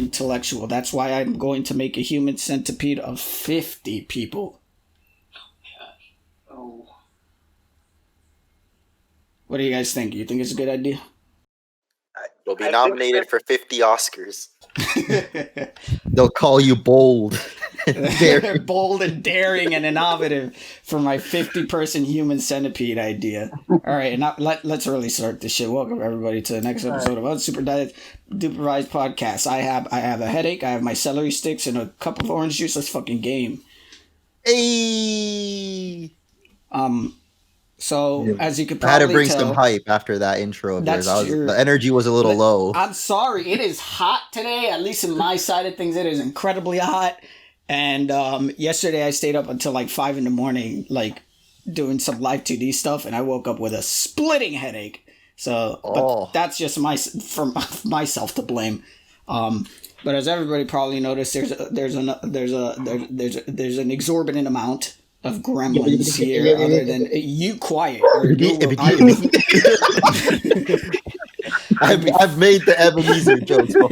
intellectual. That's why I'm going to make a human centipede of 50 people. Oh. What do you guys think? You think it's a good idea? You'll be nominated for 50 Oscars. They'll call you bold. Bold and daring and innovative for my 50-person human centipede idea. All right, and now let's really start this shit. Welcome everybody to the next episode of UnSuperDupervised podcast. I have a headache. I have my celery sticks and a cup of orange juice. Let's fucking game. Hey. So as you could probably I had to bring tell, some hype after that intro of yours. true. The energy was a little low. I'm sorry. It is hot today. At least in my side of things, it is incredibly hot. And yesterday I stayed up until like 5 a.m, like doing some live 2D stuff, and I woke up with a splitting headache. So but that's just for myself to blame. But as everybody probably noticed, there's an exorbitant amount of gremlins here, other than you quiet. I've made the Ebenezer jokes before.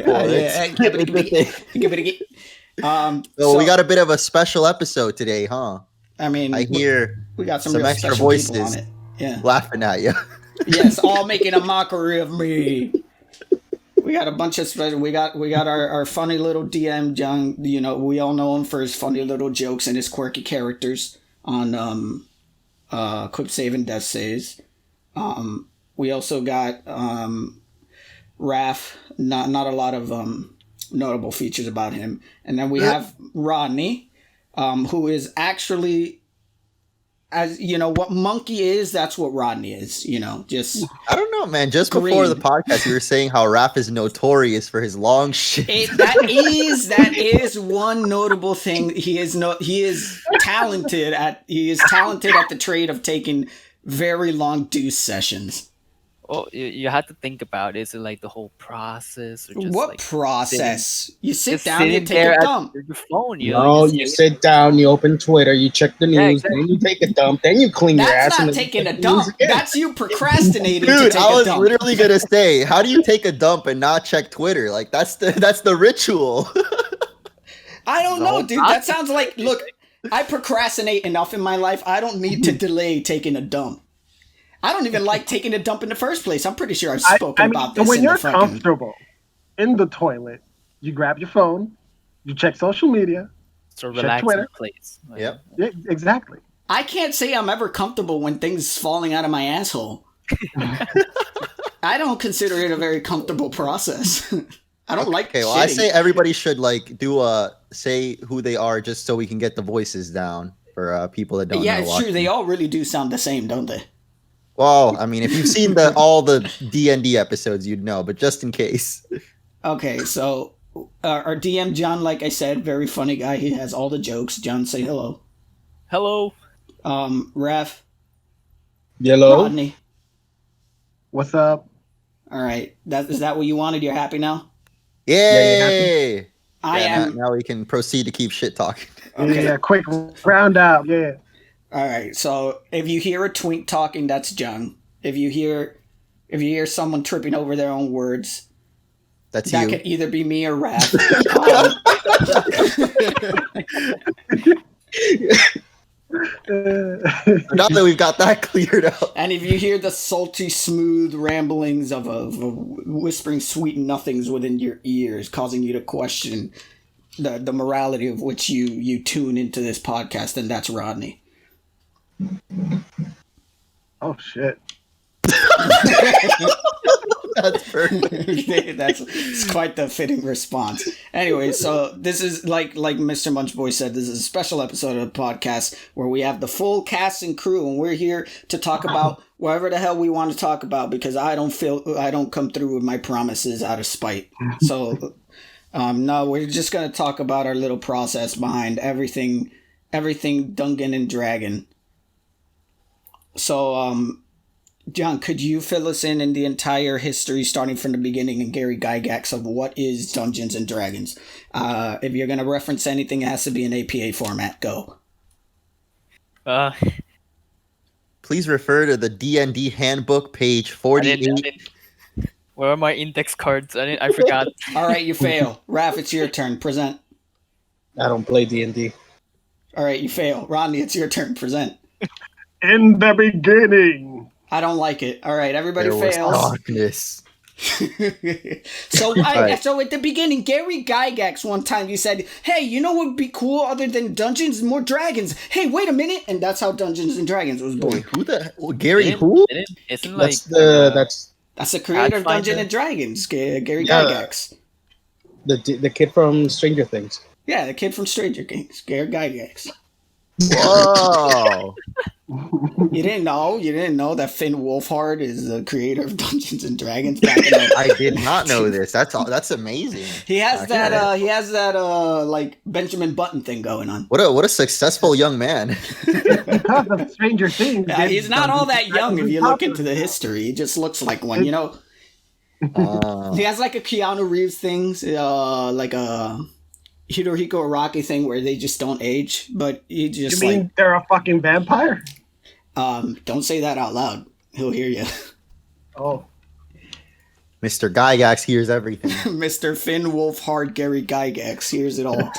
So we got a bit of a special episode today, huh? I mean, I hear we got some extra special voices on it. Yeah, laughing at you. Yes, all making a mockery of me. We got a bunch of special. We got our funny little DM John. You know, we all know him for his funny little jokes and his quirky characters on Quip Save and Death Saves. We also got Raph. Not a lot of notable features about him, and then we have Rodney, who is actually, as you know, what Monkey is, that's what Rodney is. You know, just I don't know, man. Just green. Before the podcast, you were saying how Raph is notorious for his long shit. That is one notable thing. He is talented at the trade of taking very long deuce sessions. Oh, you have to think about it. Is it like the whole process? Or just what like process? You sit just down, you sitting take there a at dump. your phone. You sit down, you open Twitter, you check the news, then you take a dump, then you clean your ass. That's not taking a dump. That's you procrastinating. Dude, to take I was a dump. literally gonna say, how do you take a dump and not check Twitter? Like that's the ritual. I don't know, dude. That sounds like, look, I procrastinate enough in my life. I don't need to delay taking a dump. I don't even like taking a dump in the first place. I'm pretty sure I've spoken about this. When you're comfortable in the toilet, you grab your phone, you check social media, so check Twitter. Place. Yep. Yeah, exactly. I can't say I'm ever comfortable when things falling out of my asshole. I don't consider it a very comfortable process. I don't like. Okay, well, I say everybody should like say who they are just so we can get the voices down for people that don't know. Yeah, it's true. They all really do sound the same, don't they? Well, I mean, if you've seen all the D&D episodes, you'd know, but just in case. Okay, so our DM, John, like I said, very funny guy. He has all the jokes. John, say hello. Hello. Raph. Hello. Rodney. What's up? All right. Is that what you wanted? You're happy now? Yay! I am. Now we can proceed to keep shit talking. Okay. Yeah, quick round out. Yeah. All right, so if you hear a twink talking, that's John. If you hear someone tripping over their own words, that you. Could either be me or Raph. Now that we've got that cleared up. And if you hear the salty, smooth ramblings of a whispering sweet nothings within your ears, causing you to question the morality of which you tune into this podcast, then that's Rodney. Oh shit. That's perfect. It's quite the fitting response. Anyway, so this is like Mr. Munchboy said, this is a special episode of the podcast where we have the full cast and crew, and we're here to talk about whatever the hell we want to talk about, because I don't come through with my promises out of spite. So no, we're just gonna talk about our little process behind everything Dungeon and Dragon. So, John, could you fill us in the entire history, starting from the beginning, and Gary Gygax of what is Dungeons and Dragons? If you're going to reference anything, it has to be in APA format. Go. Please refer to the D&D handbook, page 48. Where are my index cards? I forgot. All right, you fail. Raph, it's your turn. Present. I don't play D&D. All right, you fail. Rodney, it's your turn. Present. In the beginning. I don't like it. All right, everybody There was fails. darkness. So Right. so at the beginning, Gary Gygax one time you said, "Hey, you know what would be cool other than Dungeons and more Dragons? Hey, wait a minute!" And that's how Dungeons and Dragons was born. Wait, who the Gary? Who? Isn't like That's That's the creator of Pathfinder? Dungeons and Dragons, Gary Yeah. Gygax. the kid from Stranger Things. Yeah, the kid from Stranger Things, Gary Gygax. Whoa! You didn't know that Finn Wolfhard is the creator of Dungeons and Dragons back in the I did not know this. That's amazing. He has Okay. that like Benjamin Button thing going on. What a successful young man. Because of Stranger Things. He's not all that young if you look into the history. history. He just looks like one, you know. Oh. He has like a Keanu Reeves thing, like a Hirohiko Araki thing where they just don't age, but he You just mean they're a fucking vampire? don't say that out loud. He'll hear you. Oh. Mr. Gygax hears everything. Mr. Finn Wolfhard Gary Gygax hears it all.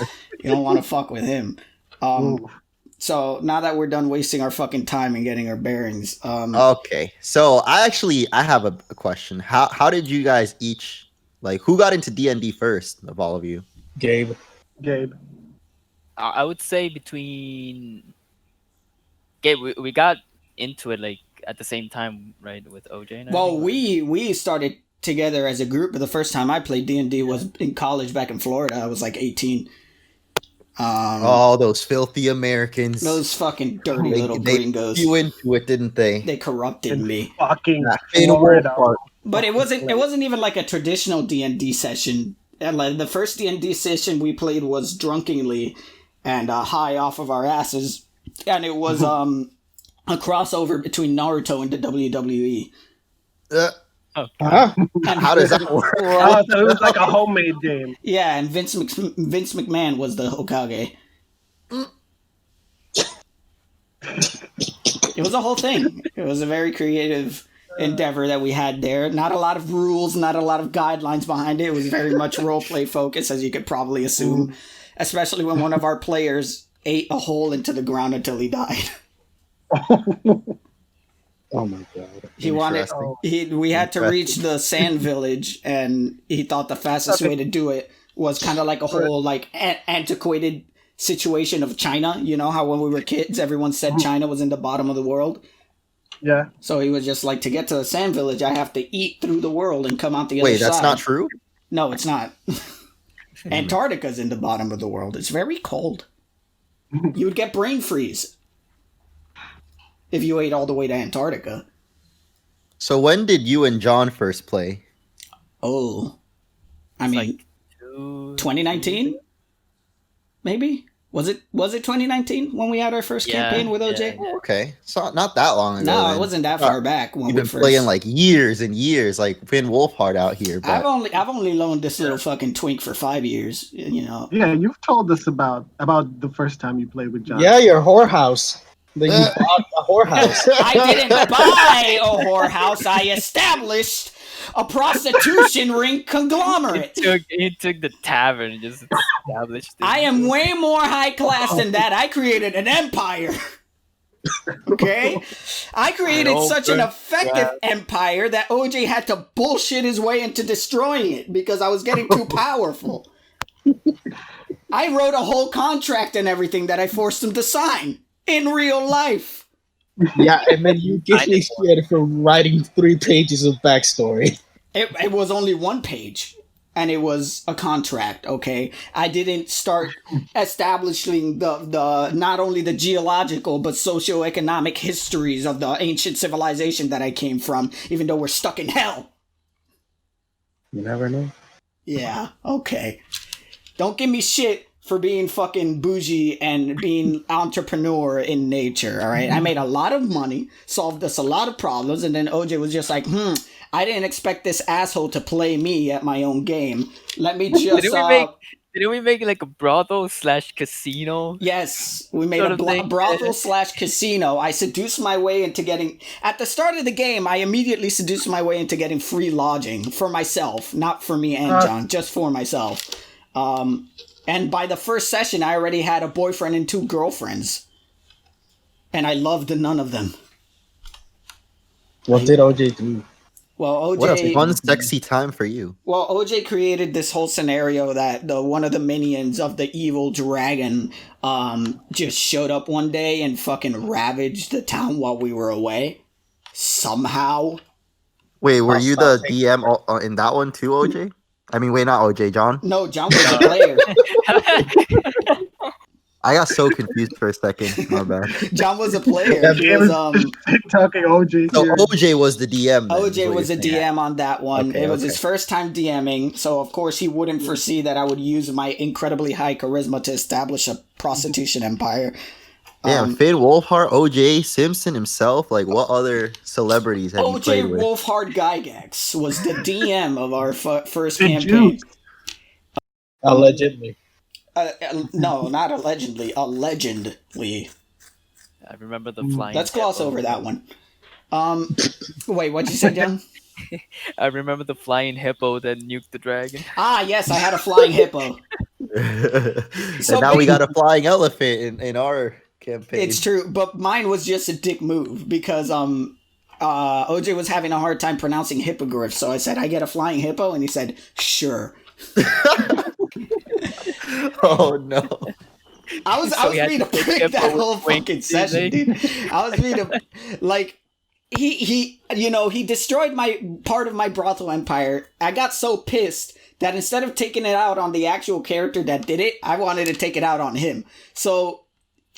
You don't want to fuck with him. Ooh. So now that we're done wasting our fucking time and getting our bearings, Okay, so I have a question. How did you guys each who got into D&D first of all of you? Gabe. Gabe. I would say between Gabe, we got into it like at the same time, right, with OJ and well, everything? we started together as a group, but the first time I played D&D was in college back in Florida. I was like 18. Oh, those filthy Americans. Those fucking dirty little they gringos. you into it, didn't they? They corrupted me. Fucking Finn Florida. Wolfhard. But it wasn't even like a traditional D&D session. And like the first D&D session we played was drunkenly and high off of our asses, and it was a crossover between Naruto and the WWE. Huh? And How does that work? Oh, so it was like a homemade game. yeah, and Vince McMahon was the Hokage. It was a whole thing. It was a very creative endeavor that we had there. Not a lot of rules, not a lot of guidelines behind it. It was very much roleplay focused, as you could probably assume. Especially when one of our players ate a hole into the ground until he died. Oh my god. He wanted. Interesting. We had to reach the sand village, and he thought the fastest way to do it was kind of like a whole like antiquated situation of China. You know how when we were kids, everyone said China was in the bottom of the world. Yeah. So he was just like, to get to the sand village, I have to eat through the world and come out the other Wait, side. that's not true? No, it's not. Antarctica's in the bottom of the world. It's very cold. You would get brain freeze if you ate all the way to Antarctica. So when did you and John first play? Oh, I mean, like 2019, maybe. Was it 2019 when we had our first Yeah, campaign with OJ? yeah. Okay, so not that long ago. No, then. it wasn't that far back when You've we been first. playing like years and years, like Finn Wolfhard out here. But I've only loaned this little fucking twink for 5 years. You know. Yeah, you've told us about the first time you played with John. Yeah, your whorehouse. That you bought a whorehouse. I didn't buy a whorehouse. I established a prostitution ring conglomerate. He took the tavern and just established it. I am way more high class than that. I created an empire. Okay? I created such an effective empire that OJ had to bullshit his way into destroying it because I was getting too powerful. I wrote a whole contract and everything that I forced him to sign in real life. Yeah, and then you get me shit for writing 3 pages of backstory. It was only 1 page, and it was a contract, okay? I didn't start establishing the not only the geological, but socioeconomic histories of the ancient civilization that I came from, even though we're stuck in hell. You never know. Yeah, okay. Don't give me shit for being fucking bougie and being entrepreneur in nature, all right? I made a lot of money, solved us a lot of problems, and then OJ was just like, I didn't expect this asshole to play me at my own game. Let me just Didn't we make like a brothel / casino? Yes, we made Sort a of thing. brothel / casino. I seduced my way into getting... At the start of the game, I immediately seduced my way into getting free lodging for myself. Not for me and John, just for myself. And by the first session, I already had a boyfriend and 2 girlfriends. And I loved none of them. What did OJ do? Well, OJ... What a fun, sexy time for you. Well, OJ created this whole scenario that one of the minions of the evil dragon just showed up one day and fucking ravaged the town while we were away. Somehow. Wait, were you the DM in that one too, OJ? I mean, wait, not OJ, John? No, John was a player. I got so confused for a second. My bad. John was a player. Yeah, He was, talking OJ. So here. OJ was the DM. Then, OJ was the DM on that one. Okay, it was his first time DMing, so of course he wouldn't foresee that I would use my incredibly high charisma to establish a prostitution empire. Damn, Finn Wolfhard, OJ Simpson himself. Like, what other celebrities have you played OJ with? Wolfhard Gygax was the DM of our first The campaign. Jews. Allegedly. No, not allegedly. Allegedly. I remember the flying. Let's gloss hippo. over that one. Wait, what'd you say, John? I remember the flying hippo that nuked the dragon. Ah, yes, I had a flying hippo. And now we got a flying elephant in our campaign. It's true, but mine was just a dick move because OJ was having a hard time pronouncing hippogriff, so I said, I get a flying hippo, and he said, sure. Oh no! I was ready to prick that whole fucking session, dude. I was ready to, like, he destroyed my part of my brothel empire. I got so pissed that instead of taking it out on the actual character that did it, I wanted to take it out on him. So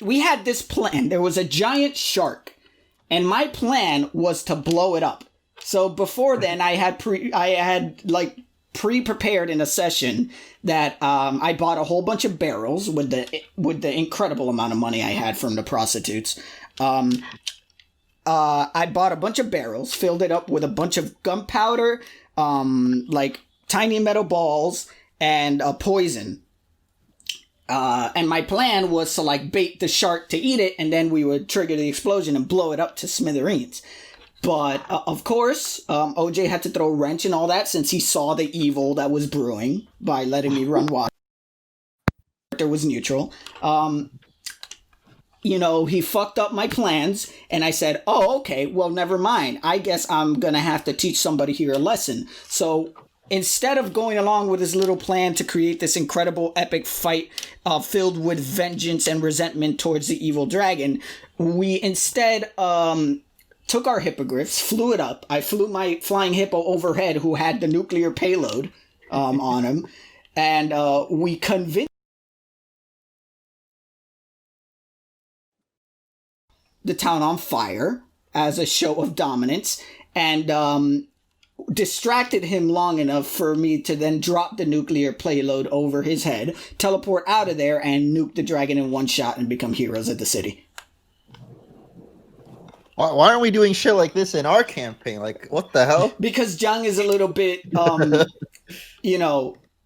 we had this plan. There was a giant shark, and my plan was to blow it up. So before then, I had pre-prepared in a session that I bought a whole bunch of barrels with the incredible amount of money I had from the prostitutes. I bought a bunch of barrels, filled it up with a bunch of gunpowder, like tiny metal balls, and poison. And my plan was to like bait the shark to eat it, and then we would trigger the explosion and blow it up to smithereens. But, of course, OJ had to throw a wrench and all that since he saw the evil that was brewing by letting me run water. It was neutral. He fucked up my plans, and I said, oh, okay, well, never mind. I guess I'm gonna have to teach somebody here a lesson. So instead of going along with his little plan to create this incredible epic fight filled with vengeance and resentment towards the evil dragon, we instead... took our hippogriffs, flew it up. I flew my flying hippo overhead, who had the nuclear payload on him, and we convinced the town on fire as a show of dominance, and distracted him long enough for me to then drop the nuclear payload over his head, teleport out of there, and nuke the dragon in one shot and become heroes of the city. Why aren't we doing shit like this in our campaign? Like, what the hell? Because Jung is a little bit,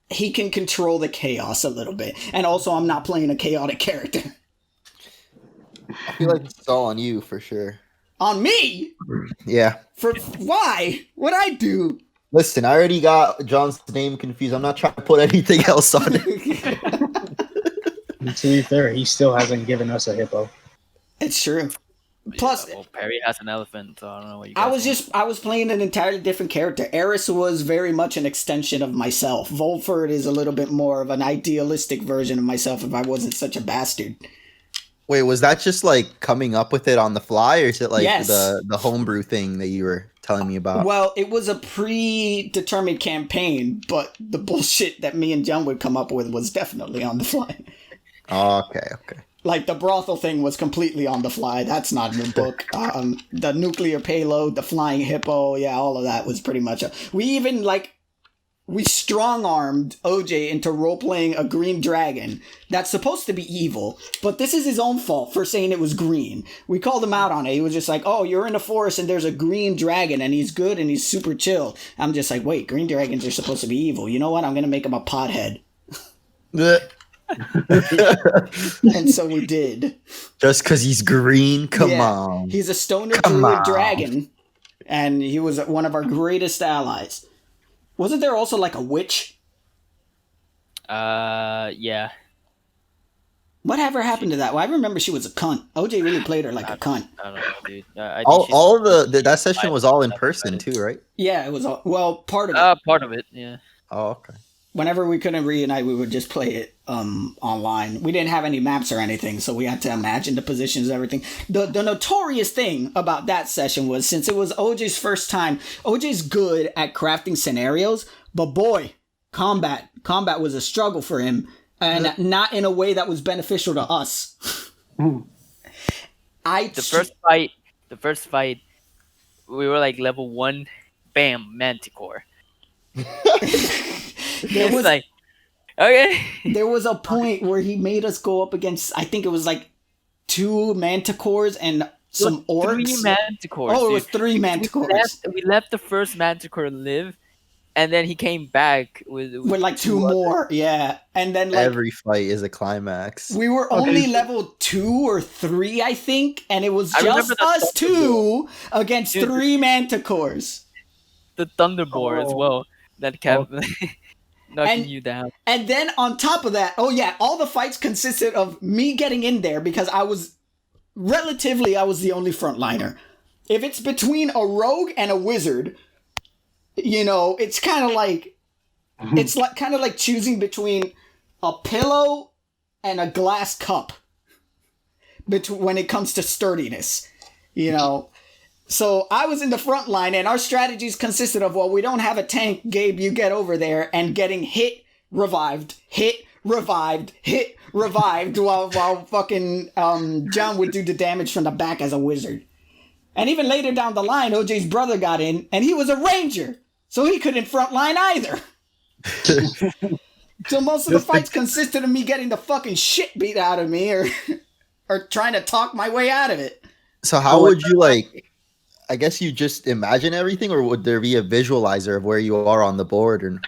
he can control the chaos a little bit. And also, I'm not playing a chaotic character. I feel like it's all on you for sure. On me? Yeah. Why? What'd I do? Listen, I already got John's name confused. I'm not trying to put anything else on it. And to be fair, he still hasn't given us a hippo. It's true. Plus, well, Perry has an elephant, so I don't know what you guys I was playing an entirely different character. Eris was very much an extension of myself. Volford is a little bit more of an idealistic version of myself if I wasn't such a bastard. Wait, was that just like coming up with it on the fly, or is it like Yes. the homebrew thing that you were telling me about? Well, it was a predetermined campaign, but the bullshit that me and John would come up with was definitely on the fly. Oh, okay. Like, the brothel thing was completely on the fly. That's not in the book. The nuclear payload, the flying hippo, yeah, all of that was pretty much... We strong-armed OJ into role-playing a green dragon that's supposed to be evil, but this is his own fault for saying it was green. We called him out on it. He was just like, oh, you're in the forest and there's a green dragon and he's good and he's super chill. I'm just like, wait, green dragons are supposed to be evil. You know what? I'm going to make him a pothead. And so we did. Just because he's green? Come Yeah, on. He's a stoner Come druid on. dragon, and he was one of our greatest allies. Wasn't there also like a witch? Yeah. Whatever happened to that? Well, I remember she was a cunt. OJ really played her like a cunt. I don't know, dude. I think All she's- that session was all in person too, right? Yeah, it was all, well, part of it. Part of it, yeah. Oh, okay. Whenever we couldn't reunite, we would just play it online. We didn't have any maps or anything, so we had to imagine the positions and everything. The notorious thing about that session was, since it was OJ's first time, OJ's good at crafting scenarios, but boy, combat was a struggle for him, and not in a way that was beneficial to us. The first fight, we were like level 1, bam, Manticore. It's like, okay. There was a point where he made us go up against, I think it was like 2 manticores and some orcs. 3 Manticores. Oh, it was dude. 3 manticores. We left the first Manticore live, and then he came back with like 2 more, yeah. And then like Every fight is a climax. we were only level 2 or 3, I think, and it was I just remember the us 2 against Dude. 3 manticores. the Thunderboar as well. That kept knocking you down. And then on top of that, oh yeah, all the fights consisted of me getting in there because I was the only frontliner. If it's between a rogue and a wizard, you know, it's kind of like choosing between a pillow and a glass cup. When it comes to sturdiness, you know. So I was in the front line, and our strategies consisted of, well, we don't have a tank, Gabe, you get over there, and getting hit, revived, while fucking John would do the damage from the back as a wizard. And even later down the line, OJ's brother got in, and he was a ranger, so he couldn't frontline either. So most of the fights consisted of me getting the fucking shit beat out of me, or trying to talk my way out of it. So how would you like? I guess you just imagine everything, or would there be a visualizer of where you are on the board? And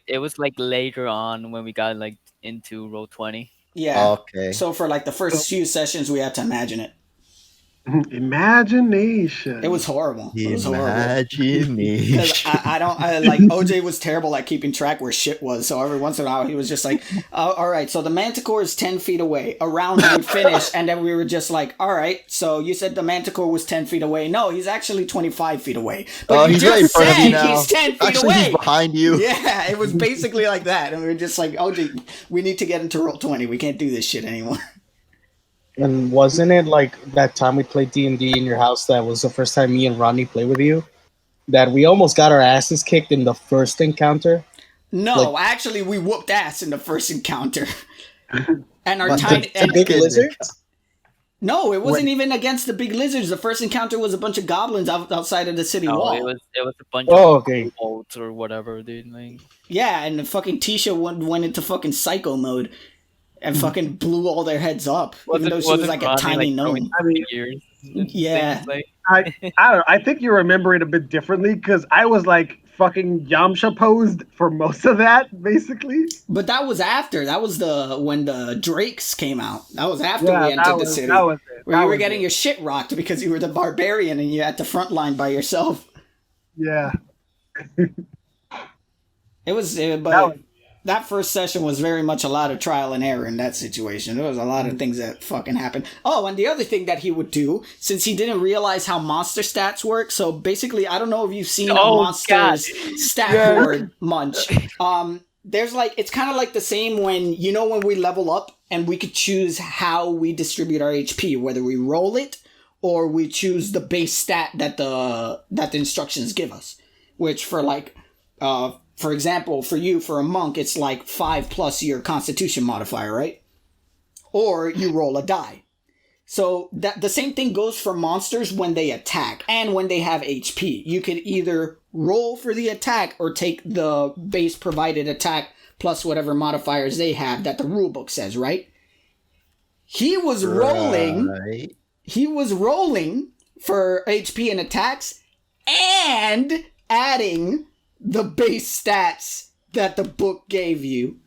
It was like later on when we got like into roll 20. Yeah. Okay. So for like the first few sessions, we had to imagine it. Imagination. It was horrible. It was horrible. Imagination. Because I like OJ was terrible at keeping track where shit was. So every once in a while he was just like, all right, so the Manticore is 10 feet away. A round would finish, and then we were just like, all right, so you said the Manticore was 10 feet away. No, he's actually 25 feet away. But you he's right in just front of you said now. he's 10 feet Actually, away. he's behind you. Yeah, it was basically like that. And we were just like, OJ, we need to get into roll 20. We can't do this shit anymore. And wasn't it like that time we played D&D in your house that was the first time me and Ronnie played with you? That we almost got our asses kicked in the first encounter? No, actually, we whooped ass in the first encounter. And our But tiny... The big lizards? No, it wasn't even against the big lizards. The first encounter was a bunch of goblins outside of the city No, wall. it was a bunch Oh, of okay. bolts or whatever, dude. Like, Yeah, and the fucking Tisha went into fucking psycho mode and fucking blew all their heads up, even though she was like a tiny gnome. Yeah. Like, I don't know. I think you remember it a bit differently because I was like fucking Yamcha posed for most of that, basically. But that was after. That was when the Drakes came out. That was after we entered the city. That was it. Where you were getting your shit rocked because you were the barbarian and you had to front line by yourself. Yeah. It was, that first session was very much a lot of trial and error in that situation. There was a lot of things that fucking happened. Oh, and the other thing that he would do, since he didn't realize how monster stats work, so basically, I don't know if you've seen a monster's stat board, Munch. There's like, it's kind of like the same when we level up and we could choose how we distribute our HP, whether we roll it or we choose the base stat that the instructions give us, which for like, for example, for you, for a monk, it's like 5 plus your constitution modifier, right? Or you roll a die. So that the same thing goes for monsters when they attack and when they have HP. You could either roll for the attack or take the base provided attack plus whatever modifiers they have that the rulebook says, right? He was rolling. Right. He was rolling for HP and attacks and adding the base stats that the book gave you.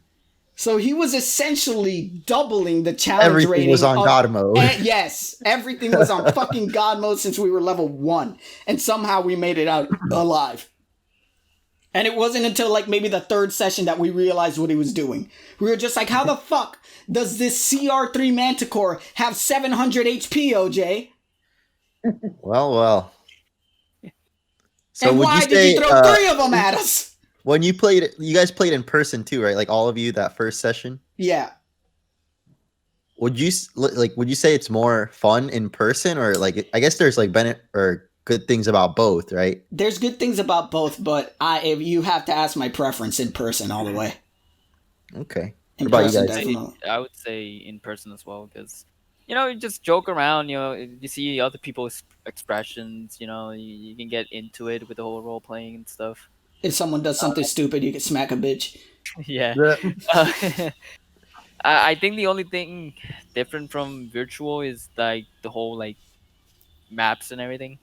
So he was essentially doubling the challenge Everything rating. was on God mode. Yes, everything was on fucking God mode since we were level 1. And somehow we made it out alive. And it wasn't until like maybe the 3rd session that we realized what he was doing. We were just like, how the fuck does this CR3 Manticore have 700 HP, OJ? Well. So and would why you did say, you throw 3 of them at us? When you played, you guys played in person too, right? Like all of you that first session. Yeah. Would you say it's more fun in person, or like I guess there's like benefit or good things about both, right? There's good things about both, but if you have to ask my preference, in person all the way. Okay. In What about you person, guys? definitely. I would say in person as well, because you just joke around. You see other people's expressions. You can get into it with the whole role playing and stuff. If someone does something stupid, you can smack a bitch. Yeah. I think the only thing different from virtual is like the whole like maps and everything.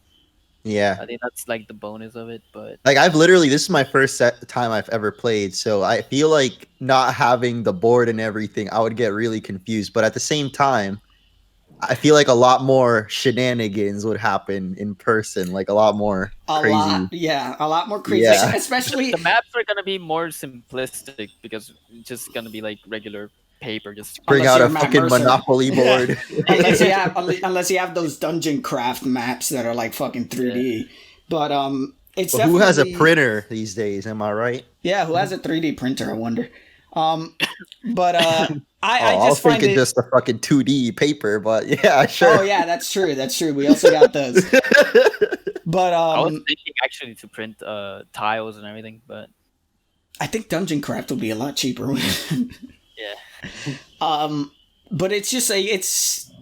Yeah. I think that's like the bonus of it, but Like this is my first time I've ever played, so I feel like not having the board and everything, I would get really confused. But at the same time, I feel like a lot more shenanigans would happen in person, like a lot more crazy. A lot more crazy. Yeah. Especially the maps are gonna be more simplistic because it's just gonna be like regular paper. Just Bring Unless out you're a Matt fucking Mercer. Monopoly board. unless you have those dungeon craft maps that are like fucking 3D. But it's Well, who has a definitely- printer these days? Am I right? Yeah, who has a 3D printer? I wonder. But I was just find thinking it. just a fucking 2D paper, but yeah, sure. Oh yeah, that's true. That's true. We also got those. But I was thinking actually to print tiles and everything, but I think dungeon craft will be a lot cheaper. yeah. But it's just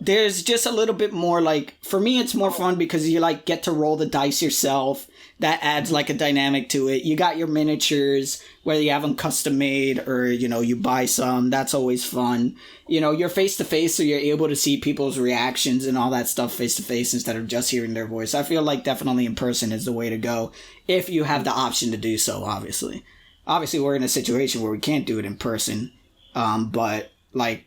there's just a little bit more like, for me it's more fun because you like get to roll the dice yourself. That adds like a dynamic to it. You got your miniatures, whether you have them custom made or you buy some. That's always fun. You're face to face, so you're able to see people's reactions and all that stuff face to face instead of just hearing their voice. I feel like definitely in person is the way to go if you have the option to do so. Obviously we're in a situation where we can't do it in person. But like,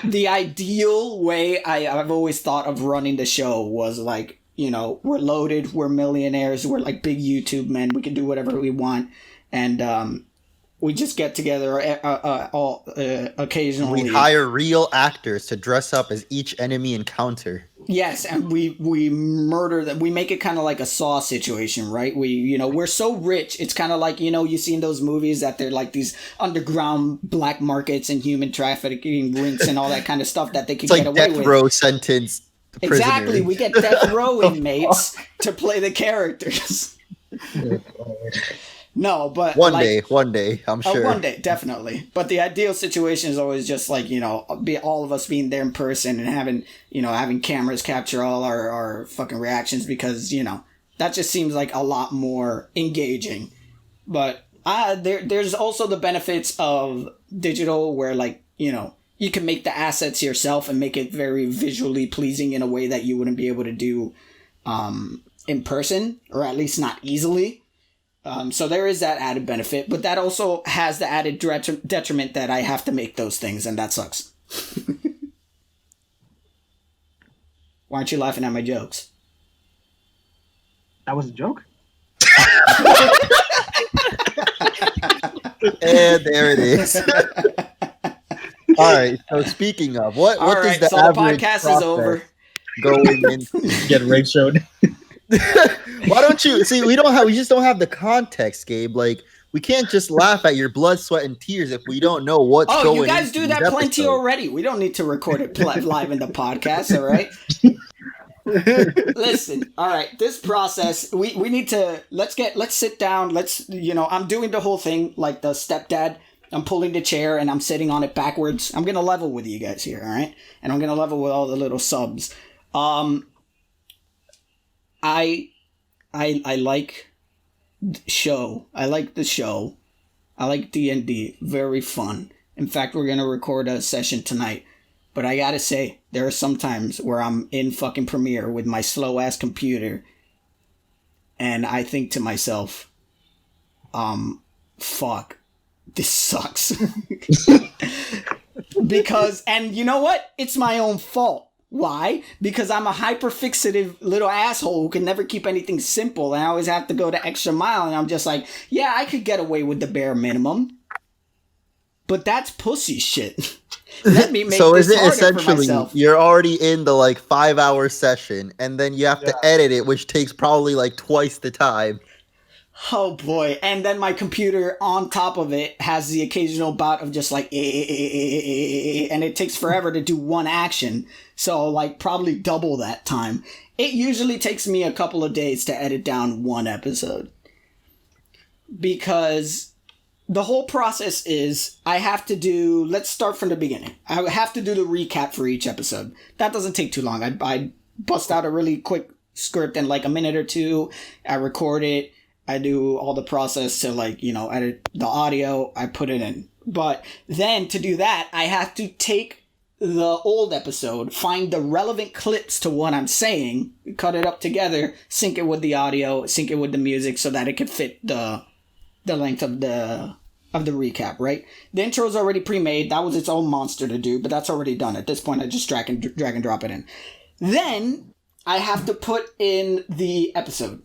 the ideal way I've always thought of running the show was like, we're loaded, we're millionaires, we're like big YouTube men, we can do whatever we want, and we just get together occasionally. We hire real actors to dress up as each enemy encounter. Yes, and we murder them. We make it kind of like a Saw situation, right? We're so rich. It's kind of like, you see in those movies that they're like these underground black markets and human trafficking rings and all that kind of stuff that they can It's like get away death with. row sentence. Exactly. We get death row inmates to play the characters. No, but one day, I'm sure. One day, definitely. But the ideal situation is always just like, be all of us being there in person and having cameras capture all our fucking reactions, because, that just seems like a lot more engaging. But there's also the benefits of digital where, like, you can make the assets yourself and make it very visually pleasing in a way that you wouldn't be able to do in person, or at least not easily. So there is that added benefit, but that also has the added detriment that I have to make those things, and that sucks. Why aren't you laughing at my jokes? That was a joke? And there it is. All right. So speaking of what does the average podcast is process over. Going in? Get ratioed. Why don't you see? We just don't have the context, Gabe. Like, we can't just laugh at your blood, sweat, and tears if we don't know what's going on. Oh, you guys do that plenty already. We don't need to record it live in the podcast, all right? Listen, all right, this process, we need to, let's sit down, I'm doing the whole thing like the stepdad. I'm pulling the chair and I'm sitting on it backwards. I'm going to level with you guys here, all right? And I'm going to level with all the little subs. I like the show. I like the show. I like D&D. Very fun. In fact, we're going to record a session tonight. But I gotta say, there are some times where I'm in fucking Premiere with my slow-ass computer, and I think to myself, fuck, this sucks. Because, and you know what? It's my own fault. Why? Because I'm a hyperfixative little asshole who can never keep anything simple, and I always have to go the extra mile, and I'm just like, yeah, I could get away with the bare minimum. But that's pussy shit. Let me make so this is it harder for essentially myself. you're already in the like 5-hour session, and then you have to edit it, which takes probably like twice the time. Oh boy. And then my computer on top of it has the occasional bout of just like, and it takes forever to do one action. So like probably double that time. It usually takes me a couple of days to edit down one episode. Because the whole process is I have to do, let's start from the beginning. I have to do the recap for each episode. That doesn't take too long. I bust out a really quick script in like a minute or two. I record it. I do all the process to like, edit the audio. I put it in. But then to do that, I have to take the old episode, find the relevant clips to what I'm saying, cut it up together, sync it with the audio, sync it with the music so that it could fit the length of the recap, right? The intro is already pre-made. That was its own monster to do, but that's already done. At this point, I just drag and drop it in. Then I have to put in the episode.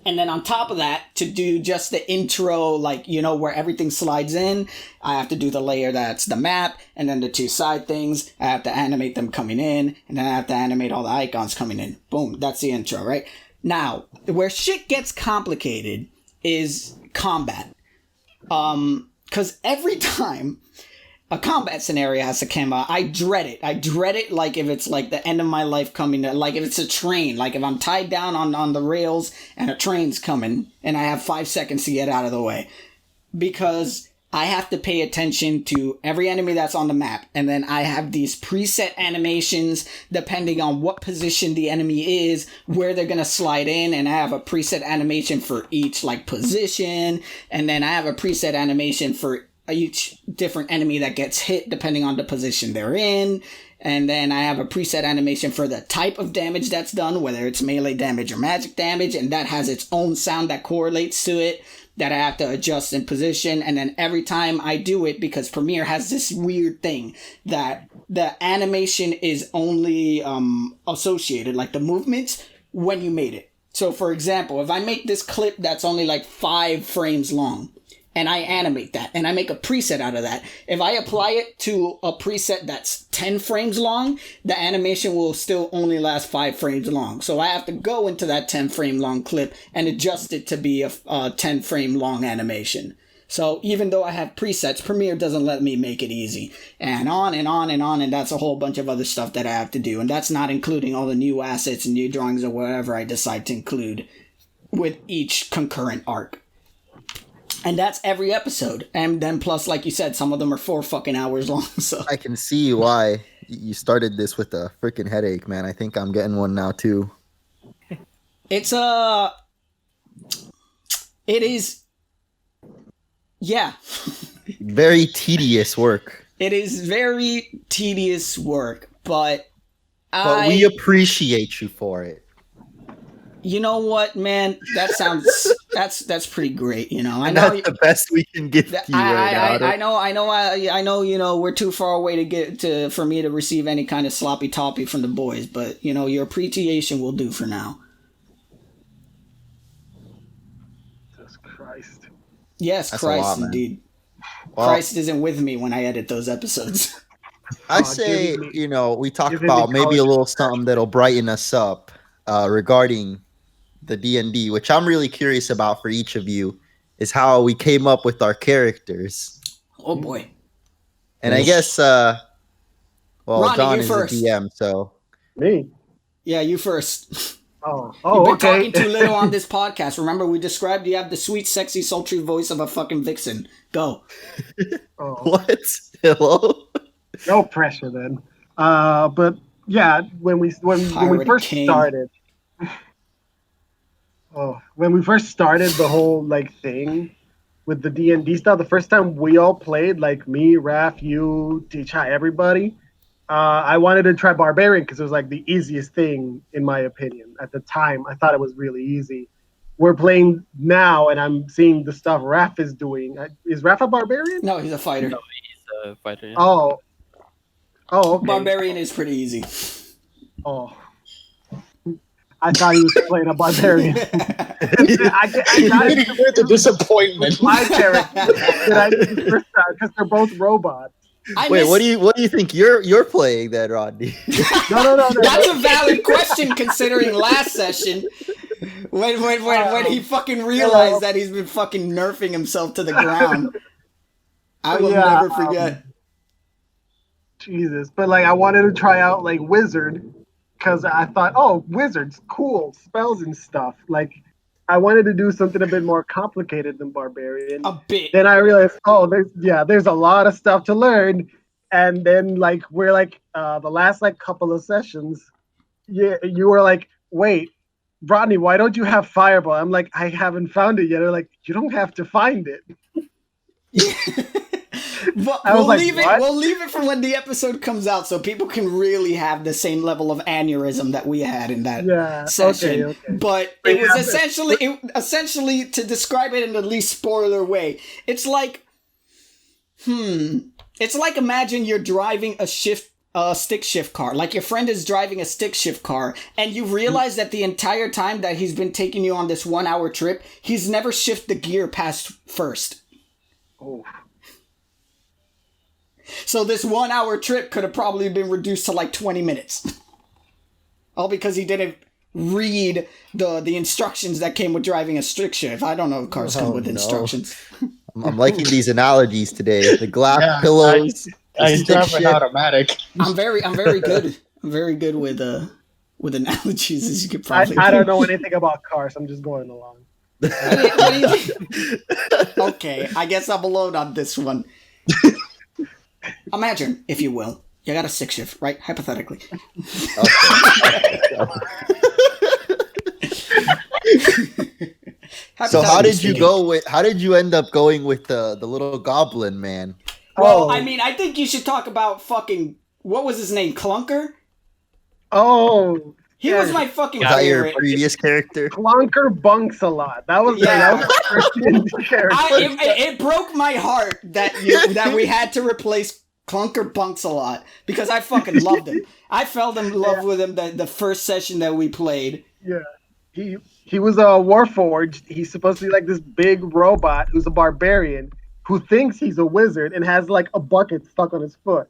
And then on top of that, to do just the intro, like, where everything slides in, I have to do the layer that's the map, and then the two side things. I have to animate them coming in, and then I have to animate all the icons coming in. Boom, that's the intro, right? Now, where shit gets complicated is combat. Because every time a combat scenario has to come out, I dread it. I dread it like if it's like the end of my life coming, like if it's a train, like if I'm tied down on the rails and a train's coming and I have 5 seconds to get out of the way. Because I have to pay attention to every enemy that's on the map. And then I have these preset animations depending on what position the enemy is, where they're going to slide in. And I have a preset animation for each like position. And then I have a preset animation for each different enemy that gets hit depending on the position they're in. And then I have a preset animation for the type of damage that's done, whether it's melee damage or magic damage, and that has its own sound that correlates to it that I have to adjust in position. And then every time I do it, because Premiere has this weird thing that the animation is only associated, like the movements, when you made it. So for example, if I make this clip that's only like 5 frames long, and I animate that, and I make a preset out of that. If I apply it to a preset that's 10 frames long, the animation will still only last 5 frames long. So I have to go into that 10 frame long clip and adjust it to be a 10 frame long animation. So even though I have presets, Premiere doesn't let me make it easy. And on and on and on, and that's a whole bunch of other stuff that I have to do. And that's not including all the new assets and new drawings or whatever I decide to include with each concurrent arc. And that's every episode. And then plus, like you said, some of them are 4 fucking hours long. So I can see why you started this with a freaking headache, man. I think I'm getting one now too. It is, yeah. Very tedious work. It is very tedious work, but we appreciate you for it. You know what, man? That sounds that's pretty great. I know that's the best we can give you right now. I know. We're too far away to get for me to receive any kind of sloppy toppy from the boys, but your appreciation will do for now. Jesus Christ. Yes, that's Christ, indeed. Well, Christ isn't with me when I edit those episodes. I say, we talk about maybe a little something that'll brighten us up regarding the D&D, which I'm really curious about for each of you, is how we came up with our characters. Oh boy. And I guess Ronnie, John is first. the DM, so me. Yeah, you first. Oh, You've been okay. talking too little on this podcast. Remember, we described you have the sweet, sexy, sultry voice of a fucking vixen. Go. What? Hello? No pressure then. But yeah, when we first started. When we first started the whole thing with the D&D stuff, the first time we all played, like me, Raph, you, T-Chai, everybody, I wanted to try Barbarian because it was the easiest thing in my opinion. At the time, I thought it was really easy. we're playing now, and I'm seeing the stuff Raph is doing. Is Raph a barbarian? No, he's a fighter. No, he's a fighter. Yeah. Oh, okay. Barbarian is pretty easy. Oh, I thought he was playing a barbarian. I got it with the disappointment. my character that I did the first time because they're both robots. Wait, what do you think you're playing then, Rodney? No. That's a valid question considering last session when he fucking realized that he's been fucking nerfing himself to the ground. I will never forget. Jesus, but like I wanted to try out like wizard because I thought, oh, wizards, cool spells and stuff. Like I wanted to do something a bit more complicated than barbarian. A bit. Then I realized, oh, there's a lot of stuff to learn. And then like we're like the last like couple of sessions, you were like, wait, Rodney, why don't you have fireball? I'm like, I haven't found it yet. They're like, you don't have to find it. We'll leave it for when the episode comes out so people can really have the same level of aneurysm that we had in that session. Okay. But it was essentially to describe it in the least spoiler way. It's like imagine you're driving a stick shift car. Like your friend is driving a stick shift car and you realize that the entire time that he's been taking you on this 1 hour trip, he's never shifted the gear past first. Oh. So this 1 hour trip could have probably been reduced to like 20 minutes. All because he didn't read the instructions that came with driving a stick shift. I don't know if cars come with instructions. I'm liking these analogies today. The glass pillows. I drive an automatic. I'm very good. I'm very good with analogies, as you could probably. I don't know anything about cars. I'm just going along. Okay, I guess I'm alone on this one. Imagine, if you will, you got a stick shift, right? Hypothetically. So how did you end up going with the little goblin man? Well, I mean, I think you should talk about fucking, what was his name? Clunker? Oh. He was my fucking favorite. favorite. Your previous character? Clunker bunks a lot. That was the first character. It broke my heart that we had to replace Clunker bunks a lot because I fucking loved him. I fell in love with him the first session that we played. Yeah. He was a Warforged. He's supposed to be like this big robot who's a barbarian who thinks he's a wizard and has like a bucket stuck on his foot.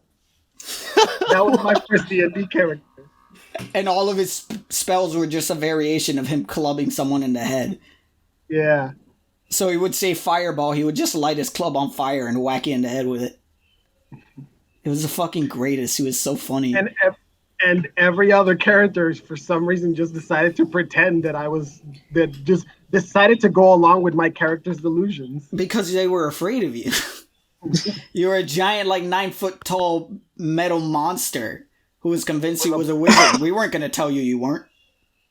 That was my first D&D character. And all of his spells were just a variation of him clubbing someone in the head. Yeah. So he would say fireball, he would just light his club on fire and whack you in the head with it. It was the fucking greatest. He was so funny. And every other character, for some reason, just decided to pretend just decided to go along with my character's delusions. Because they were afraid of you. You were a giant, like 9 foot tall metal monster who was convinced he was a wizard. We weren't going to tell you weren't.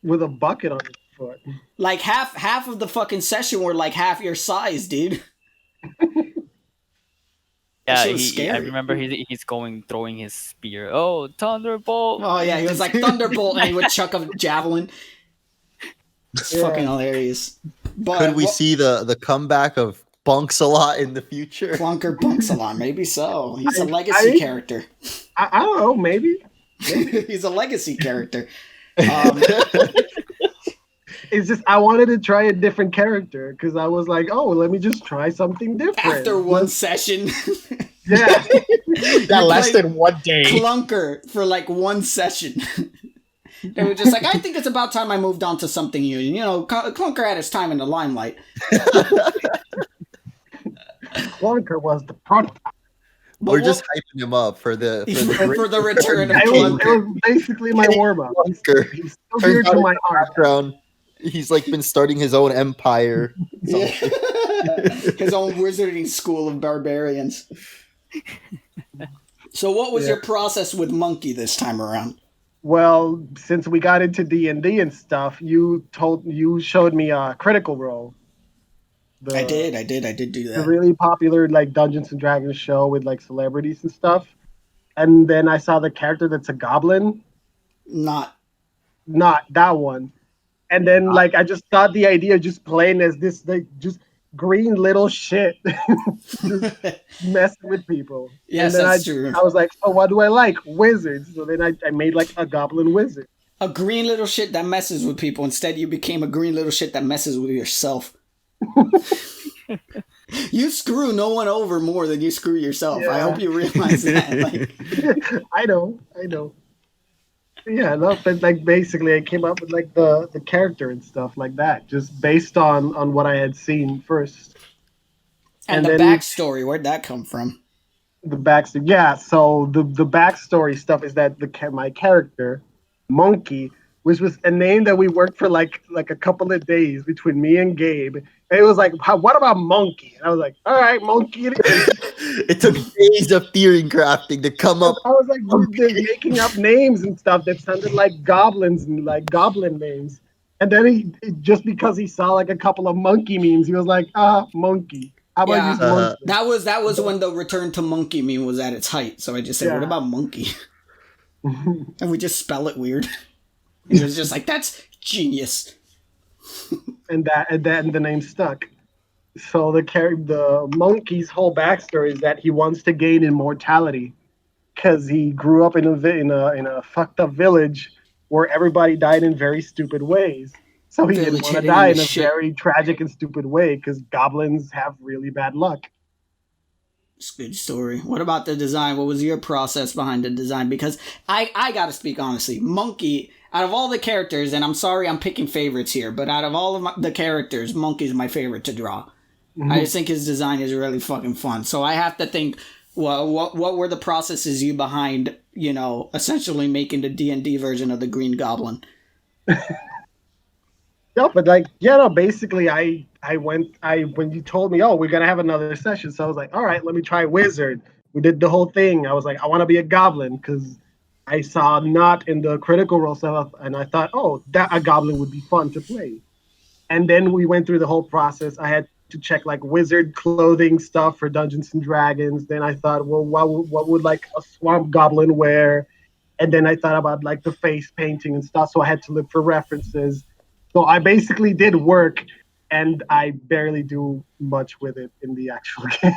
With a bucket on his foot. Like half of the fucking session were like half your size, dude. Yeah, I remember he's throwing his spear. Oh, Thunderbolt! Oh yeah, he was like Thunderbolt, and he would chuck a javelin. It's fucking hilarious. But could we see the comeback of Bunks a lot in the future? Clunker Bunks a lot, maybe so. He's a legacy character. I don't know, maybe. He's a legacy character. It's just I wanted to try a different character because I was like, oh, let me just try something different. After one session. Yeah. That lasted 1 day. Clunker for like one session. They were just like, I think it's about time I moved on to something new. You know, Clunker had his time in the limelight. Clunker was the prototype. We're just hyping him up for the return of It Clunker. was basically my warm-up. He's still dear Turns to out my in the heart. background, he's like been starting his own empire. Yeah. His own wizarding school of barbarians. So what was your process with Monkey this time around? Well, since we got into D&D and stuff, you showed me a Critical Role. I did do that. A really popular like Dungeons and Dragons show with like celebrities and stuff. And then I saw the character that's a goblin. Not Not that one. And then like I just thought the idea of just playing as this like just green little shit, just messing with people. Yes, and then that's true. I was like, oh, what do I like? Wizards. So then I made like a goblin wizard. A green little shit that messes with people. Instead, you became a green little shit that messes with yourself. You screw no one over more than you screw yourself. Yeah. I hope you realize that. Like, I know. Yeah, no, but like basically I came up with like the character and stuff like that, just based on what I had seen first. and the then backstory, where'd that come from? the backstory, yeah. So the backstory stuff is that my character, Monkey, which was a name that we worked for like a couple of days between me and Gabe. And it was like, what about Monkey? And I was like, all right, Monkey. It is. It took days of theory crafting to come up. I was like, they're making up names and stuff that sounded like goblins and like goblin names. And then he just because he saw like a couple of monkey memes, he was like, Monkey. How about Yeah. use Monkey? That was when the return to monkey meme was at its height. So I just said, Yeah. what about monkey? And we just spell it weird. It was just like, that's genius. and the name stuck. So the monkey's whole backstory is that he wants to gain immortality because he grew up in a fucked up village where everybody died in very stupid ways. So he didn't Village want to hidden die in in a shit. very tragic and stupid way because goblins have really bad luck. It's a good story. What about the design? What was your process behind the design? Because I gotta speak honestly. Monkey, out of all the characters, and I'm sorry I'm picking favorites here, but out of all of the characters, Monkey's my favorite to draw. Mm-hmm. I just think his design is really fucking fun. So I have to think, well, what were the processes you behind, essentially making the D&D version of the Green Goblin? No, but basically when you told me, oh, we're gonna have another session, so I was like, all right, let me try wizard. We did the whole thing. I was like, I want to be a goblin because I saw not in the Critical Role stuff, and I thought, oh, that a goblin would be fun to play. And then we went through the whole process. I had to check like wizard clothing stuff for Dungeons and Dragons. Then I thought, well, what would like a swamp goblin wear? And then I thought about like the face painting and stuff. So I had to look for references. So I basically did work, and I barely do much with it in the actual game.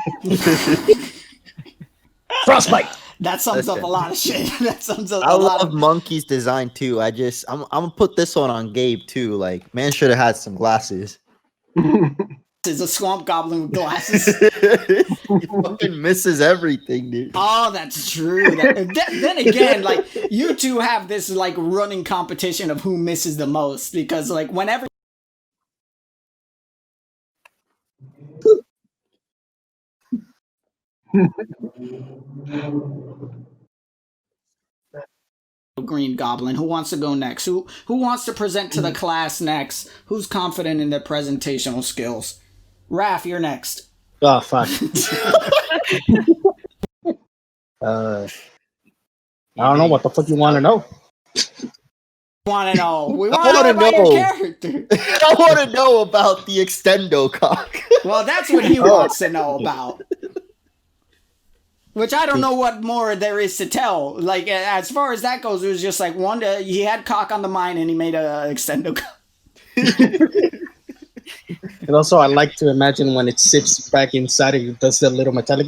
Frostbite. That sums up Listen. a lot of shit. That sums up I a lot love of... Monkey's design too. I'm gonna put this one on Gabe too. Like, man should have had some glasses. Is a swamp goblin with glasses. He fucking misses everything, dude. Oh, that's true. Then again, like, you two have this like running competition of who misses the most, because like whenever Green Goblin, who wants to go next? Who wants to present to the class next? Who's confident in their presentational skills? Raph, you're next. Oh fuck. I don't know what the fuck you want to know. Want to know? We want wanna to know about your know. character. I want to know about the extendo cock. Well, that's what he wants to know about. Which I don't know what more there is to tell. Like, as far as that goes, it was just like one day he had cock on the mind and he made a extendo cock. And also, I like to imagine when it sips back inside, it does the little metallic.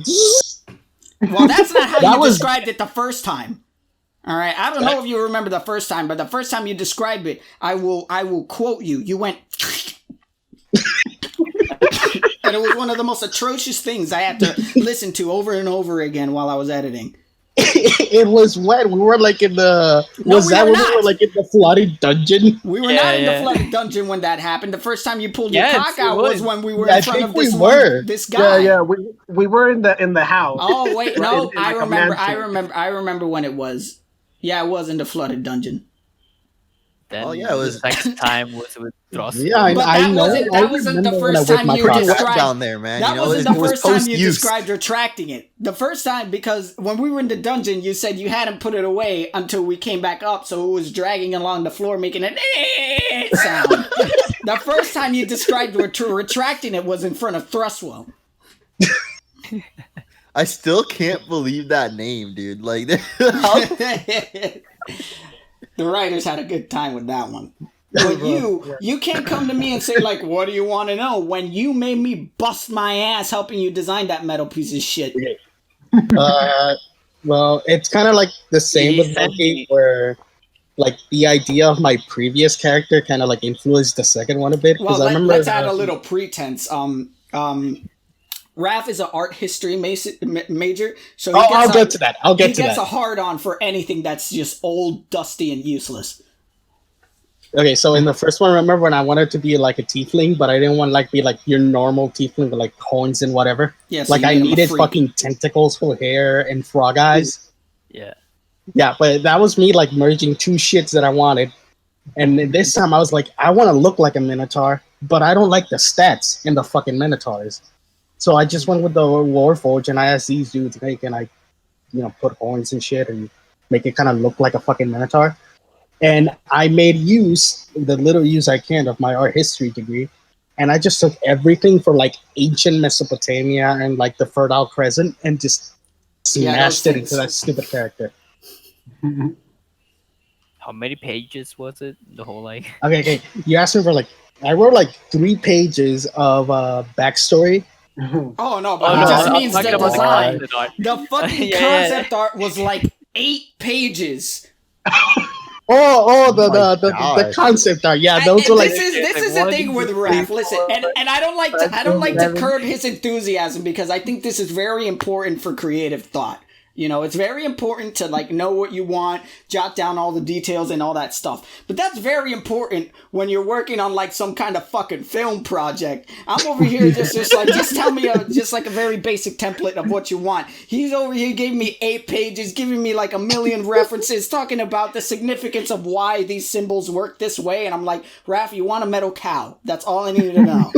Well, that's not how That you was- described it the first time. All right, I don't know if you remember the first time, but the first time you described it, I will quote you. You went, and it was one of the most atrocious things I had to listen to over and over again while I was editing. It was when we were like in the. No, Was we that were when not. we were like in the flooded dungeon? We were Yeah, not in the yeah. flooded dungeon when that happened. The first time you pulled Yes, your cock it out was was. when we were Yeah, in I front think of we this were. this guy. Yeah, we were in the house. Oh wait, no, In I like a remember. mansion. I remember when it was. Yeah, it was in the flooded dungeon. Then Oh, yeah, it was- the next time was with Dross. Yeah, But I that know. wasn't- I that wasn't the remember when first I whipped time my you cock were out. described- down there, man. That you know, wasn't it the was first time you post-use. described retracting it. The first time, because when we were in the dungeon, you said you hadn't put it away until we came back up, so it was dragging along the floor, making an sound. The first time you described retracting it was in front of Thrustwell. I still can't believe that name, dude. Like, how The writers had a good time with that one. But you can't come to me and say like, what do you want to know? When you made me bust my ass helping you design that metal piece of shit. Well, it's kind of like the same He with said Monkey, he- where like the idea of my previous character kind of like influenced the second one a bit. Well, I remember let's add a little pretense. Raph is an art history major, so I'll get to that. I'll get he to gets that. a hard on for anything that's just old, dusty, and useless. Okay, so in the first one, remember when I wanted to be like a tiefling, but I didn't want like be like your normal tiefling with like horns and whatever. Yeah, so Like you I made him a needed freak. fucking tentacles for hair and frog eyes. Yeah. Yeah, but that was me like merging two shits that I wanted. And this time I was like, I want to look like a minotaur, but I don't like the stats in the fucking minotaurs. So I just went with the Warforge and I asked these dudes, hey, can I, put horns and shit and make it kind of look like a fucking minotaur? And I made the little use I can of my art history degree. And I just took everything from like ancient Mesopotamia and like the Fertile Crescent and just smashed it into that stupid character. How many pages was it? The whole like. Okay. You asked me for like, I wrote like 3 pages of backstory. Oh no, but it just means the design. The fucking Yeah. concept art was like 8 pages. The concept art. Yeah, those were like. This is the thing with Raph. Listen, and I don't like to curb his enthusiasm because I think this is very important for creative thought. It's very important to like know what you want, jot down all the details and all that stuff. But that's very important when you're working on like some kind of fucking film project. I'm over here just tell me just like a very basic template of what you want. He's over here giving me 8 pages, giving me like a million references, talking about the significance of why these symbols work this way. And I'm like, Raph, you want a metal cow? That's all I needed to know.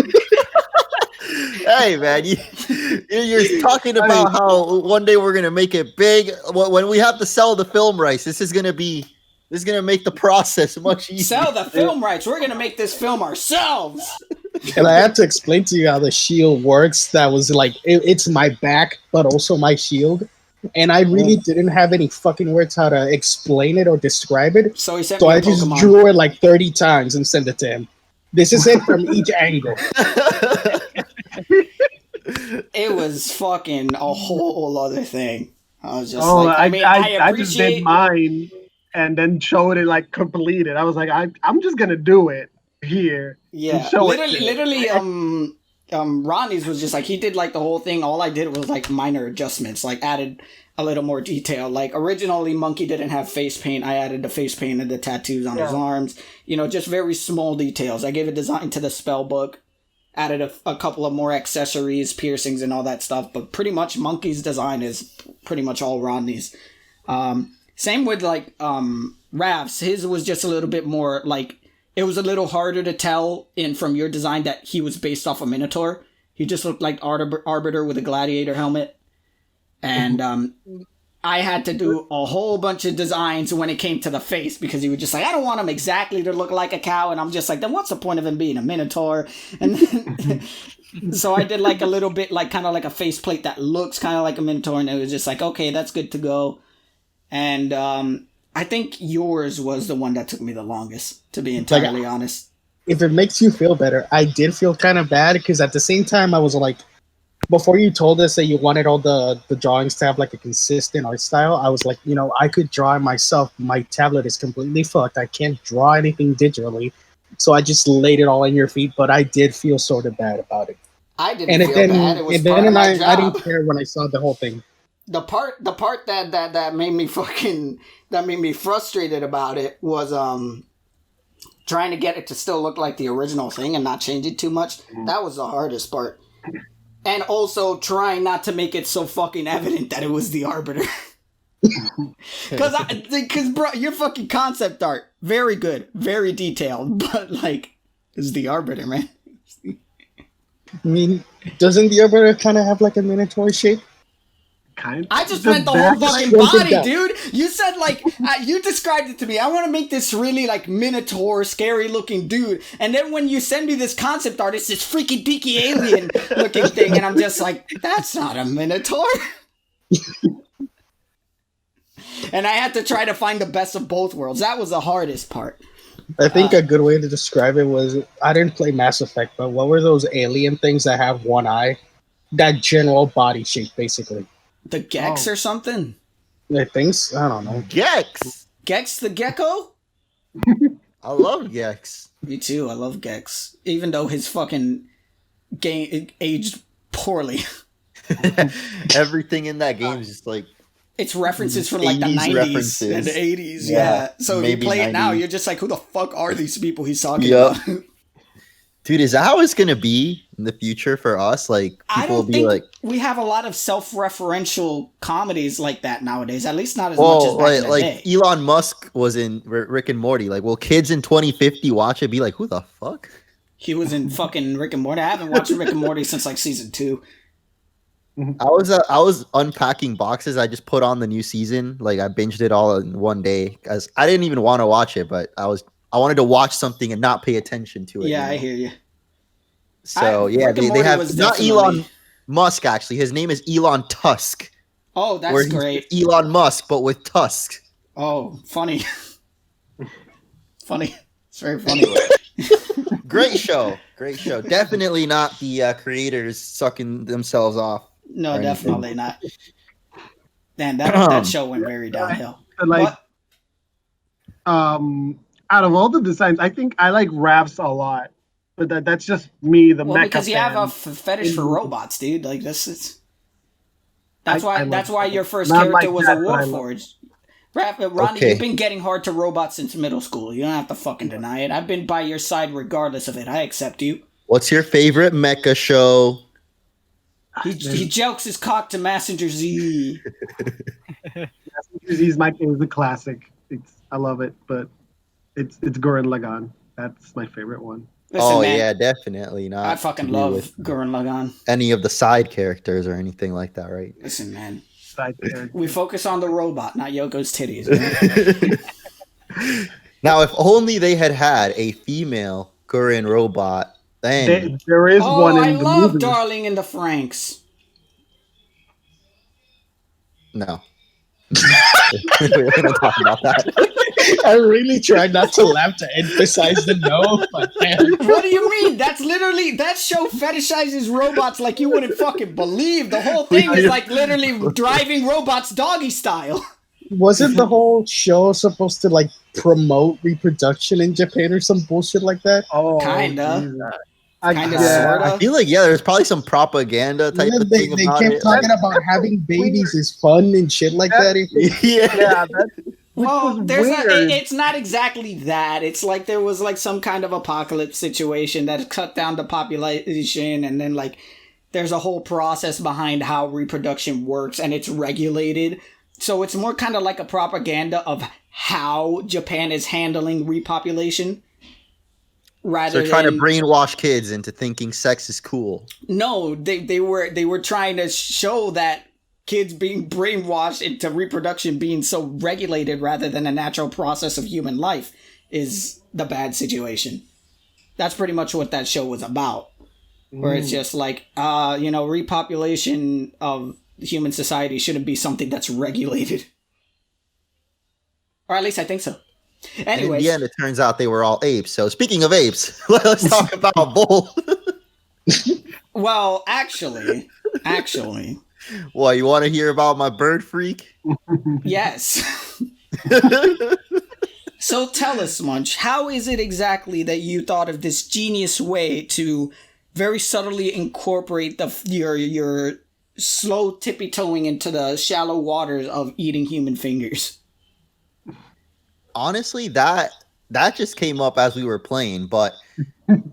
Hey man, you're talking about how one day we're gonna make it big. When we have to sell the film rights, this is gonna make the process much easier. Sell the film rights. We're gonna make this film ourselves. And I had to explain to you how the shield works. That was like it's my back, but also my shield. And I really didn't have any fucking words how to explain it or describe it. So he sent So me a I just Pokemon. drew it like 30 times and sent it to him. This is it from each angle. It was fucking a whole other thing. I was just I just did mine and then showed it like completed. I was like, I'm just gonna do it here. Yeah, literally. Ronnie's was just like he did like the whole thing. All I did was like minor adjustments, like added a little more detail. Like originally, Monkey didn't have face paint. I added the face paint and the tattoos on his arms. Just very small details. I gave a design to the spell book. Added a couple of more accessories, piercings, and all that stuff. But pretty much Monkey's design is pretty much all Rodney's. Same with like Rav's. His was just a little bit more like it was a little harder to tell from your design that he was based off a Minotaur. He just looked like Arbiter with a gladiator helmet. And I had to do a whole bunch of designs when it came to the face because he was just like, I don't want him exactly to look like a cow. And I'm just like, then what's the point of him being a Minotaur? And then, so I did like a little bit like kind of like a faceplate that looks kind of like a Minotaur. And it was just like, okay, that's good to go. And I think yours was the one that took me the longest, to be entirely honest. If it makes you feel better, I did feel kind of bad because at the same time I was like, before you told us that you wanted all the drawings to have like a consistent art style, I was like, I could draw it myself. My tablet is completely fucked. I can't draw anything digitally. So I just laid it all in your feet, but I did feel sort of bad about it. I didn't feel bad. It was part of my job. I didn't care when I saw the whole thing. The part that made me frustrated about it was trying to get it to still look like the original thing and not change it too much. That was the hardest part. And also trying not to make it so fucking evident that it was the Arbiter. Because bro, your fucking concept art, very good, very detailed, but like, it's the Arbiter, man. I mean, doesn't the Arbiter kind of have like a Minotaur shape? Kind of. I just meant the whole fucking body, dude. You said like you described it to me. I want to make this really like Minotaur, scary looking dude, and then when you send me this concept art, it's this freaky deaky alien looking thing, and I'm just like, that's not a Minotaur. And I had to try to find the best of both worlds. That was the hardest part. I think a good way to describe it was I didn't play Mass Effect, but what were those alien things that have one eye? That general body shape, basically. The Gex or something? I think so. I don't know. Gex. Gex the gecko? I love Gex. Me too. I love Gex, even though his fucking game aged poorly. Everything in that game is just like It's references from like the 80s 90s references. and the 80s. Yeah, Yeah. So if you maybe play it now, 90s. you're just like, who the fuck are these people he's talking Yup. about? Dude, is that how it's gonna be in the future for us? Like I people will don't be think like, we have a lot of self-referential comedies like that nowadays. At least not as well, much as back in the like day. Elon Musk was in Rick and Morty. Like, will kids in 2050 watch it? Be like, who the fuck? He was in fucking Rick and Morty. I haven't watched Rick and Morty since like season 2. I was unpacking boxes. I just put on the new season. Like I binged it all in one day because I didn't even want to watch it, but I wanted to watch something and not pay attention to it. Yeah, you I know? hear you. So yeah, Rick and they Morty have was not definitely- Elon Musk actually. His name is Elon Tusk. Oh, that's where he's great. Elon Musk, but with Tusk. Oh, funny. Funny. It's very funny. Great show. Great show. Definitely not the creators sucking themselves off. No, or anything. definitely not. Man, that show went very downhill. But like, out of all the designs, I think I like Ravs a lot. But that's just me, the Well, mecha because you fan. have a fetish for robots, dude. Like this is. That's I why like your that. first Not character like was that, a but I Warforged. Ronnie, Okay. you've been getting hard to robots since middle school. You don't have to fucking deny it. I've been by your side regardless of it. I accept you. What's your favorite mecha show? He jokes his cock to Messenger Z. He's the classic. I love it, but it's Gurren Lagann. That's my favorite one. Listen, man, yeah, definitely not. I fucking to do love with Gurren Lagann. any of the side characters or anything like that, right? Listen, man, Side character. we focus on the robot, not Yoko's titties. Man. Now, if only they had a female Gurren robot, then There is Oh, one in I the love movie. Darling in the Franks. no. We don't talk about that. I really tried not to laugh to emphasize the no, but damn. What do you mean? That's literally that show fetishizes robots like you wouldn't fucking believe. The whole thing is like literally driving robots doggy style. Wasn't the whole show supposed to like promote reproduction in Japan or some bullshit like that? Oh, Kinda. Jesus. Kinda, Yeah. sorta. I feel like there's probably some propaganda type Yeah, of they thing about kept it. talking about having babies is fun and shit like that. yeah. Yeah, that's Well, was there's weird. it's not exactly that. It's like there was like some kind of apocalypse situation that cut down the population, and then like there's a whole process behind how reproduction works, and it's regulated. So it's more kind of like a propaganda of how Japan is handling repopulation. Rather They're trying to than, brainwash kids into thinking sex is cool. no, they were trying to show that kids being brainwashed into reproduction being so regulated rather than a natural process of human life is the bad situation. That's pretty much what that show was about. Where it's just like, repopulation of human society shouldn't be something that's regulated. Or at least I think so. And in Anyways, the end, it turns out they were all apes. So speaking of apes, let's talk about Bull. well, actually, What, you want to hear about my bird freak? yes. So tell us, Munch, how is it exactly that you thought of this genius way to very subtly incorporate your slow tippy-toeing into the shallow waters of eating human fingers? Honestly, that just came up as we were playing, but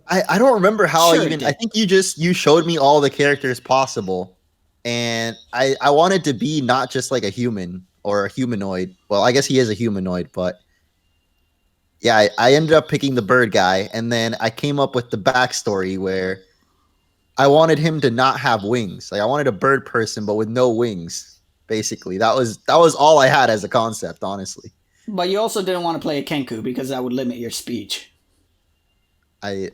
I don't remember how Sure I it even. did. I think you showed me all the characters possible, and I wanted to be not just like a human or a humanoid. Well, I guess he is a humanoid, but yeah, I ended up picking the bird guy, and then I came up with the backstory where I wanted him to not have wings. Like I wanted a bird person, but with no wings. Basically, that was all I had as a concept, honestly. But you also didn't want to play a Kenku because that would limit your speech. I'm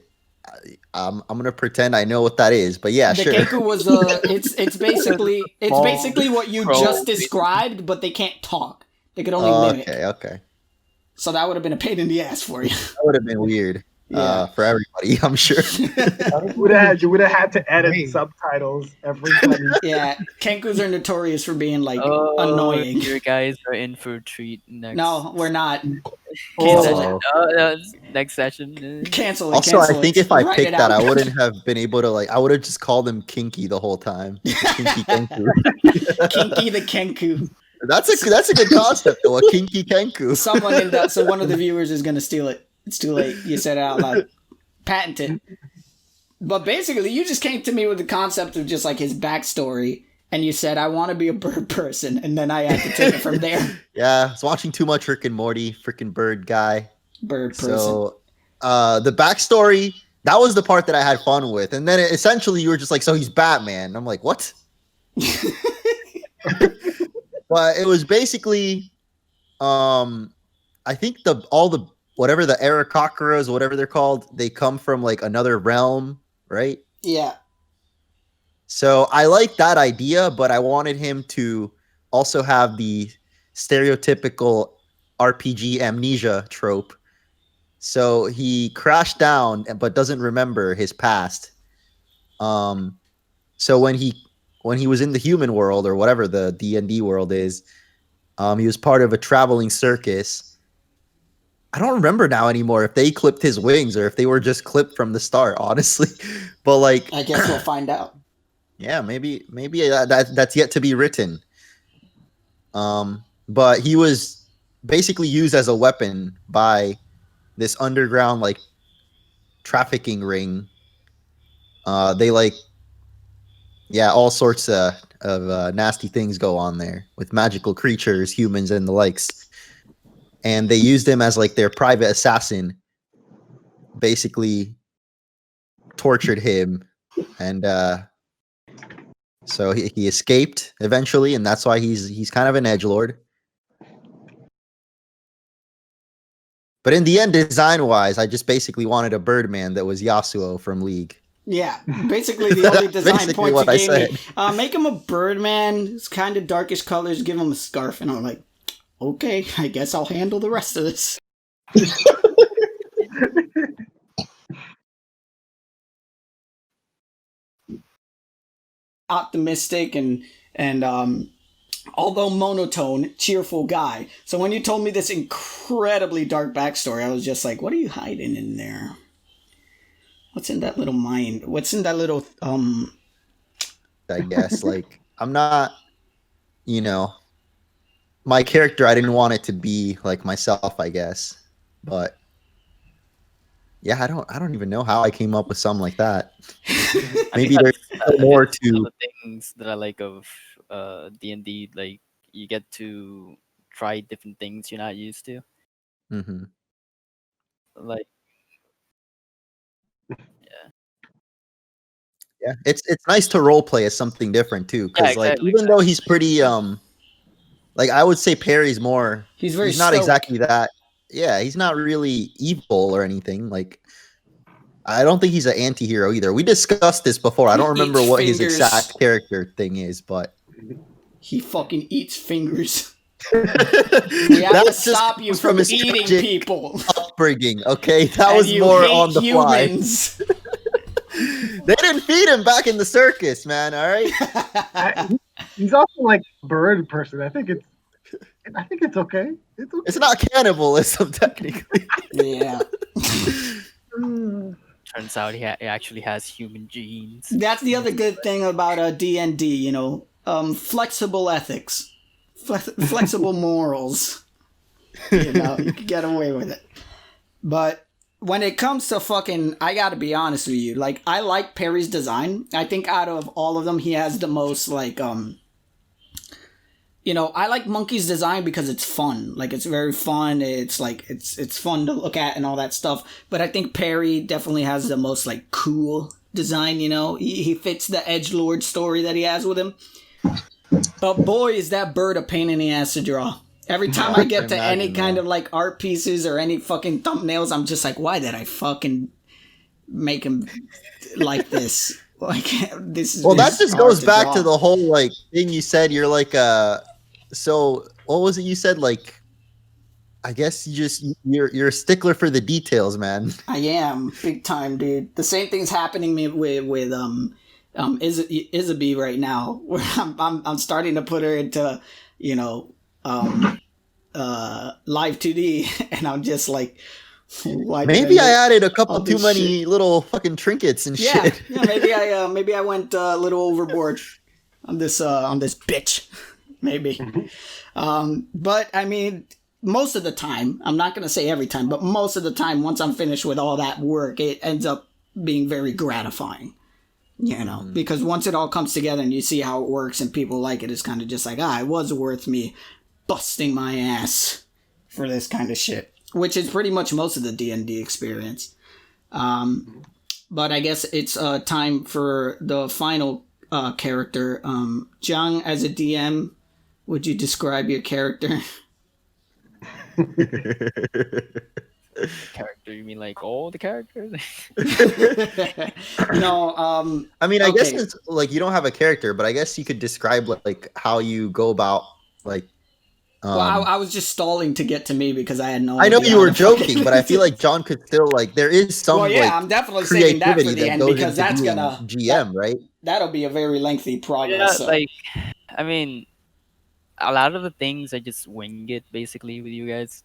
gonna pretend I know what that is, but yeah, The sure. Kenku was it's basically what you Bro. just described, but they can't talk. They could only mimic. Okay. So that would have been a pain in the ass for you. That would have been weird Yeah. for everybody, I'm sure. You would have had to edit subtitles every time. Yeah, Kenkus are notorious for being like Oh, annoying. you guys are in for a treat next. No, we're not. Cancel Cancel it. Next session. it. Cancel it. Also, cancel I think it. if I Write picked it that, out. I wouldn't have been able to I would have just called him Kinky the whole time. Kinky Kenku. Kinky the Kenku. That's a good concept though. A Kinky Kenku. Someone in that, so one of the viewers is gonna steal it. It's too late. You said it out loud. Patent it. But basically, you just came to me with the concept of just like his backstory, and you said, "I want to be a bird person," and then I had to take it from there. Yeah, I was watching too much Rick and Morty, freaking bird guy. Bird person. So, the backstory, that was the part that I had fun with, and then essentially you were just like, "So he's Batman." I'm like, "What?" But it was basically, I think all the whatever the Aarakocras, whatever they're called, they come from like another realm, right? Yeah. So I like that idea, but I wanted him to also have the stereotypical RPG amnesia trope. So he crashed down, but doesn't remember his past. So when he was in the human world or whatever the D&D world is, he was part of a traveling circus. I don't remember now anymore if they clipped his wings or if they were just clipped from the start, honestly. But like, I guess we'll find out. Yeah, maybe that's yet to be written. But he was basically used as a weapon by this underground like trafficking ring. They like, yeah, all sorts of nasty things go on there with magical creatures, humans, and the likes. And they used him as like their private assassin. Basically, tortured him, and so he escaped eventually, and that's why he's kind of an edgelord. But in the end, design-wise, I just basically wanted a Birdman that was Yasuo from League. Yeah, basically the only design Basically points what you I gave me. said. Make him a Birdman. It's kind of darkish colors. Give him a scarf, and I'm like, okay, I guess I'll handle the rest of this. Optimistic and although monotone, cheerful guy. So when you told me this incredibly dark backstory, I was just like, what are you hiding in there? What's in that little mind? What's in that little I guess like I'm not, my character. I didn't want it to be like myself, I guess, but yeah, I don't even know how I came up with something like that. Maybe there's more to the things that I like of D&D. Like you get to try different things you're not used to. Mm-hmm. Like Yeah, it's nice to role play as something different too, because Yeah, exactly, like even though he's pretty like I would say Perry's more. He's He's not stoic. exactly that. Yeah, he's not really evil or anything. Like I don't think he's an anti-hero either. We discussed this before. I don't remember eats what his fingers. exact character thing is, but He fucking eats fingers. We have to stop you from his eating tragic people. upbringing. Okay, that And was you more hate on the fly. humans. They didn't feed him back in the circus, man. All right. He's also like a bird person. I think it's okay. It's okay. It's not cannibalism technically. Yeah. turns out he actually has human genes. That's the other good thing about D&D, flexible ethics, flexible morals. You can get away with it. But when it comes to fucking, I gotta be honest with you, like, I like Perry's design. I think out of all of them, he has the most, like, I like Monkey's design because it's fun. Like, it's very fun. It's like, it's fun to look at and all that stuff. But I think Perry definitely has the most, like, cool design, He fits the edgelord story that he has with him. But boy, is that bird a pain in the ass to draw. Every time I get to any kind of, like, art pieces or any fucking thumbnails, I'm just like, why did I fucking make him like this? Like, this is... Well, that just goes back draw. to the whole, like, thing you said. You're like, so what was it you said? Like, I guess you're a stickler for the details, man. I am big time, dude. The same thing's happening with Isaby right now, where I'm starting to put her into live 2D, and I'm just like, why Maybe I added a couple too many little fucking trinkets and shit. Yeah, maybe I went a little overboard on this bitch, maybe. But I mean, most of the time, I'm not gonna say every time, but most of the time, once I'm finished with all that work, it ends up being very gratifying. Because once it all comes together and you see how it works and people like it, it's kind of just like, it was worth me busting my ass for this kind of shit, which is pretty much most of the D&D experience. But I guess it's time for the final character. Jung, as a DM, would you describe your character? Character? You mean like all the characters? No. I mean, I guess it's like you don't have a character, but I guess you could describe like how you go about like. Well, I was just stalling to get to me because I had no. I know idea you how were to joking, but I feel like John could still like there is some. Well, yeah, I'm definitely saving that for creativity the that end goes because into that's being gonna GM, right? That'll be a very lengthy Yeah, progress. So. like, I mean, a lot of the things I just wing it basically with you guys.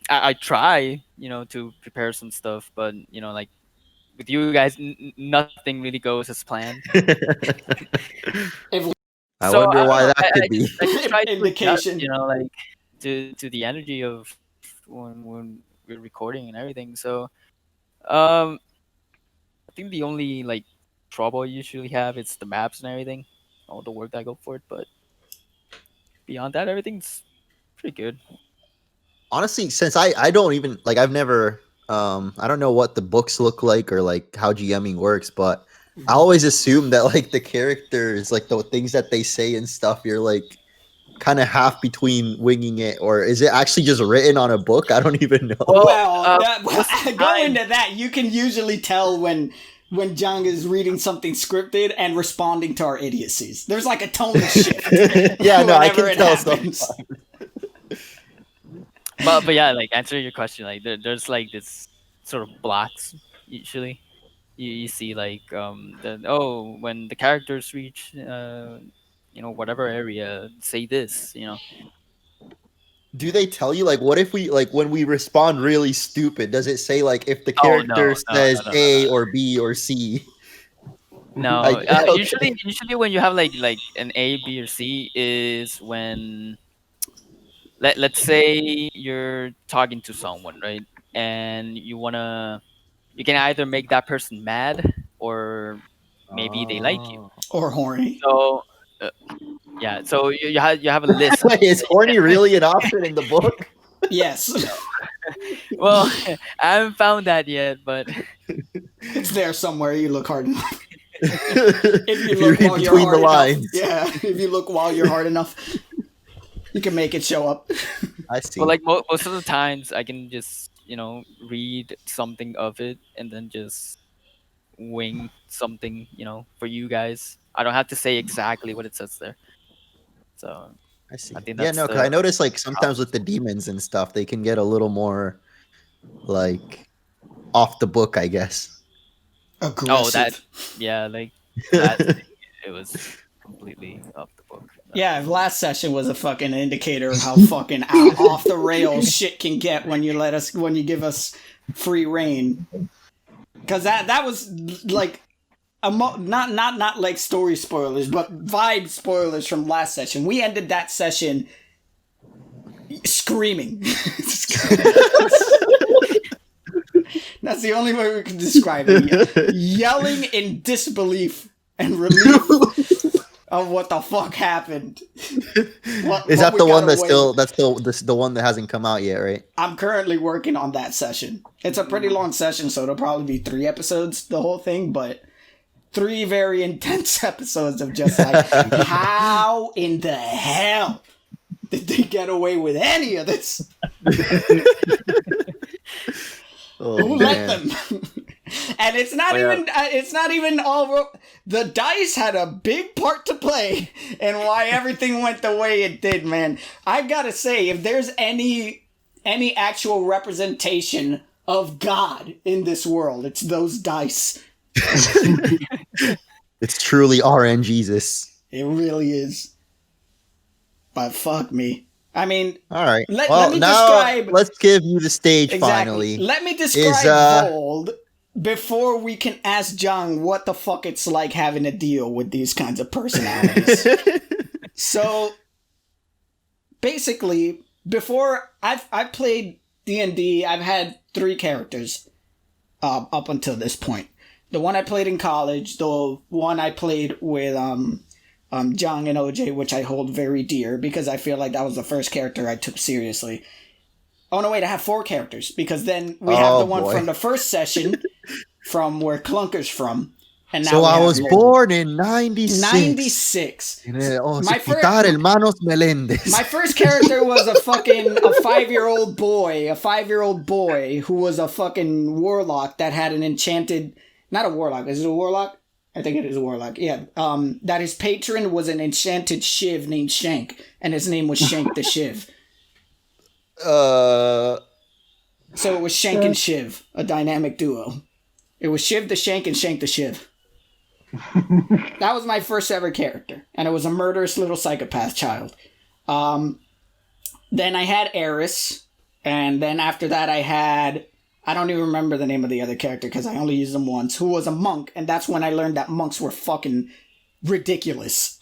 I try, to prepare some stuff, but like with you guys, nothing really goes as planned. I wonder why that could be. I just try to adjust, Indication. like to the energy of when we're recording and everything. So, I think the only like trouble I usually have is the maps and everything, all the work that I go for it. But beyond that, everything's pretty good. Honestly, since I don't even like I've never I don't know what the books look like or like how GMing works, but I always assume that like the characters, like the things that they say and stuff, you're like kind of half between winging it, or is it actually just written on a book? I don't even know. Well, go into that. You can usually tell when Jung is reading something scripted and responding to our idiocies. There's like a tone shift. Yeah, no, I can tell happens. But yeah, like answering your question, like there's like this sort of blocks usually. You see like when the characters reach whatever area, say this. Do they tell you like what if we like when we respond really stupid? Does it say like if the character says A or B or C? No, Okay. usually when you have like an A, B, or C is when let's say you're talking to someone, right? And you can either make that person mad or maybe they like you or horny. So yeah, so you have a list. Wait, is horny really an option in the book? Yes. Well, I haven't found that yet, but it's there somewhere. You look hard enough. If you look while you're hard enough. Yeah, if you look while you're hard enough, you can make it show up. I see. Well, like most of the times, I can just read something of it and then just wing something for you guys. I don't have to say exactly what it says there. So I see. I think Yeah, that's no, because I noticed like sometimes with the demons and stuff, they can get a little more like off the book, I guess. Aggressive. Like that. It was completely off the book. Yeah, if last session was a fucking indicator of how fucking off the rails shit can get when you give us free reign. Because that was like not like story spoilers, but vibe spoilers from last session. We ended that session screaming. That's the only way we can describe it. Yelling in disbelief and relief of what the fuck happened. Is that the one that's the one that hasn't come out yet, right? I'm currently working on that session. It's a pretty long session, so it'll probably be 3 episodes, the whole thing, but 3 very intense episodes of just like, how in the hell did they get away with any of this? Who let them? And it's not even all. The dice had a big part to play in why everything went the way it did, man. I gotta say, if there's any actual representation of God in this world, it's those dice. It's truly RN Jesus. It really is. But fuck me. I mean, all right. Let me describe. Let's give you the stage exactly. finally. Let me describe Vold before we can ask John what the fuck it's like having to deal with these kinds of personalities. So, basically, before I've played D&D, I've had 3 characters up until this point. The one I played in college, the one I played with John and OJ, which I hold very dear because I feel like that was the first character I took seriously. Oh, no, wait, I have 4 characters because then we have the one from the first session from where Clunker's from. And now so I was born in 96. 96. My hermanos Melendez. My first character was a 5-year-old boy who was a fucking warlock that had an enchanted, not a warlock, is it a warlock? I think it is a warlock, yeah. That his patron was an enchanted shiv named Shank, and his name was Shank the Shiv. So it was Shank and Shiv, a dynamic duo. It was Shiv the Shank and Shank the Shiv. That was my first ever character, and it was a murderous little psychopath child. Then I had Eris, and then after that I don't even remember the name of the other character because I only used them once, who was a monk, and that's when I learned that monks were fucking ridiculous.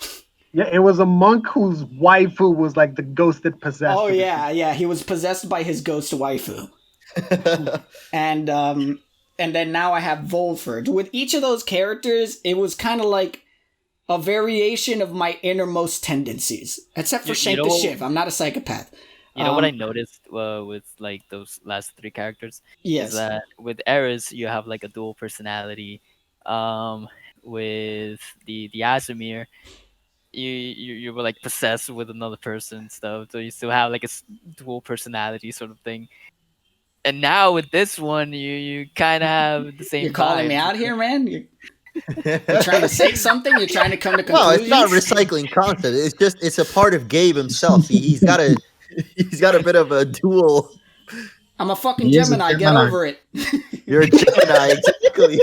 Yeah, it was a monk whose waifu was like the ghost that possessed him. Yeah, he was possessed by his ghost waifu. And then now I have Volford. With each of those characters, it was kind of like a variation of my innermost tendencies. Except for Shank the Shiv. I'm not a psychopath. You know what I noticed with like those last 3 characters? Yes. Is that with Eris, you have like a dual personality. With the Asimir, you were like possessed with another person and stuff. So you still have like a dual personality sort of thing. And now with this one, you kind of have the same. You're calling me out here, man. You're trying to say something. You're trying to come to conclusions. No, it's not recycling content. It's a part of Gabe himself. He's got a bit of a dual. I'm a fucking Gemini. Get over it. You're a Gemini, exactly.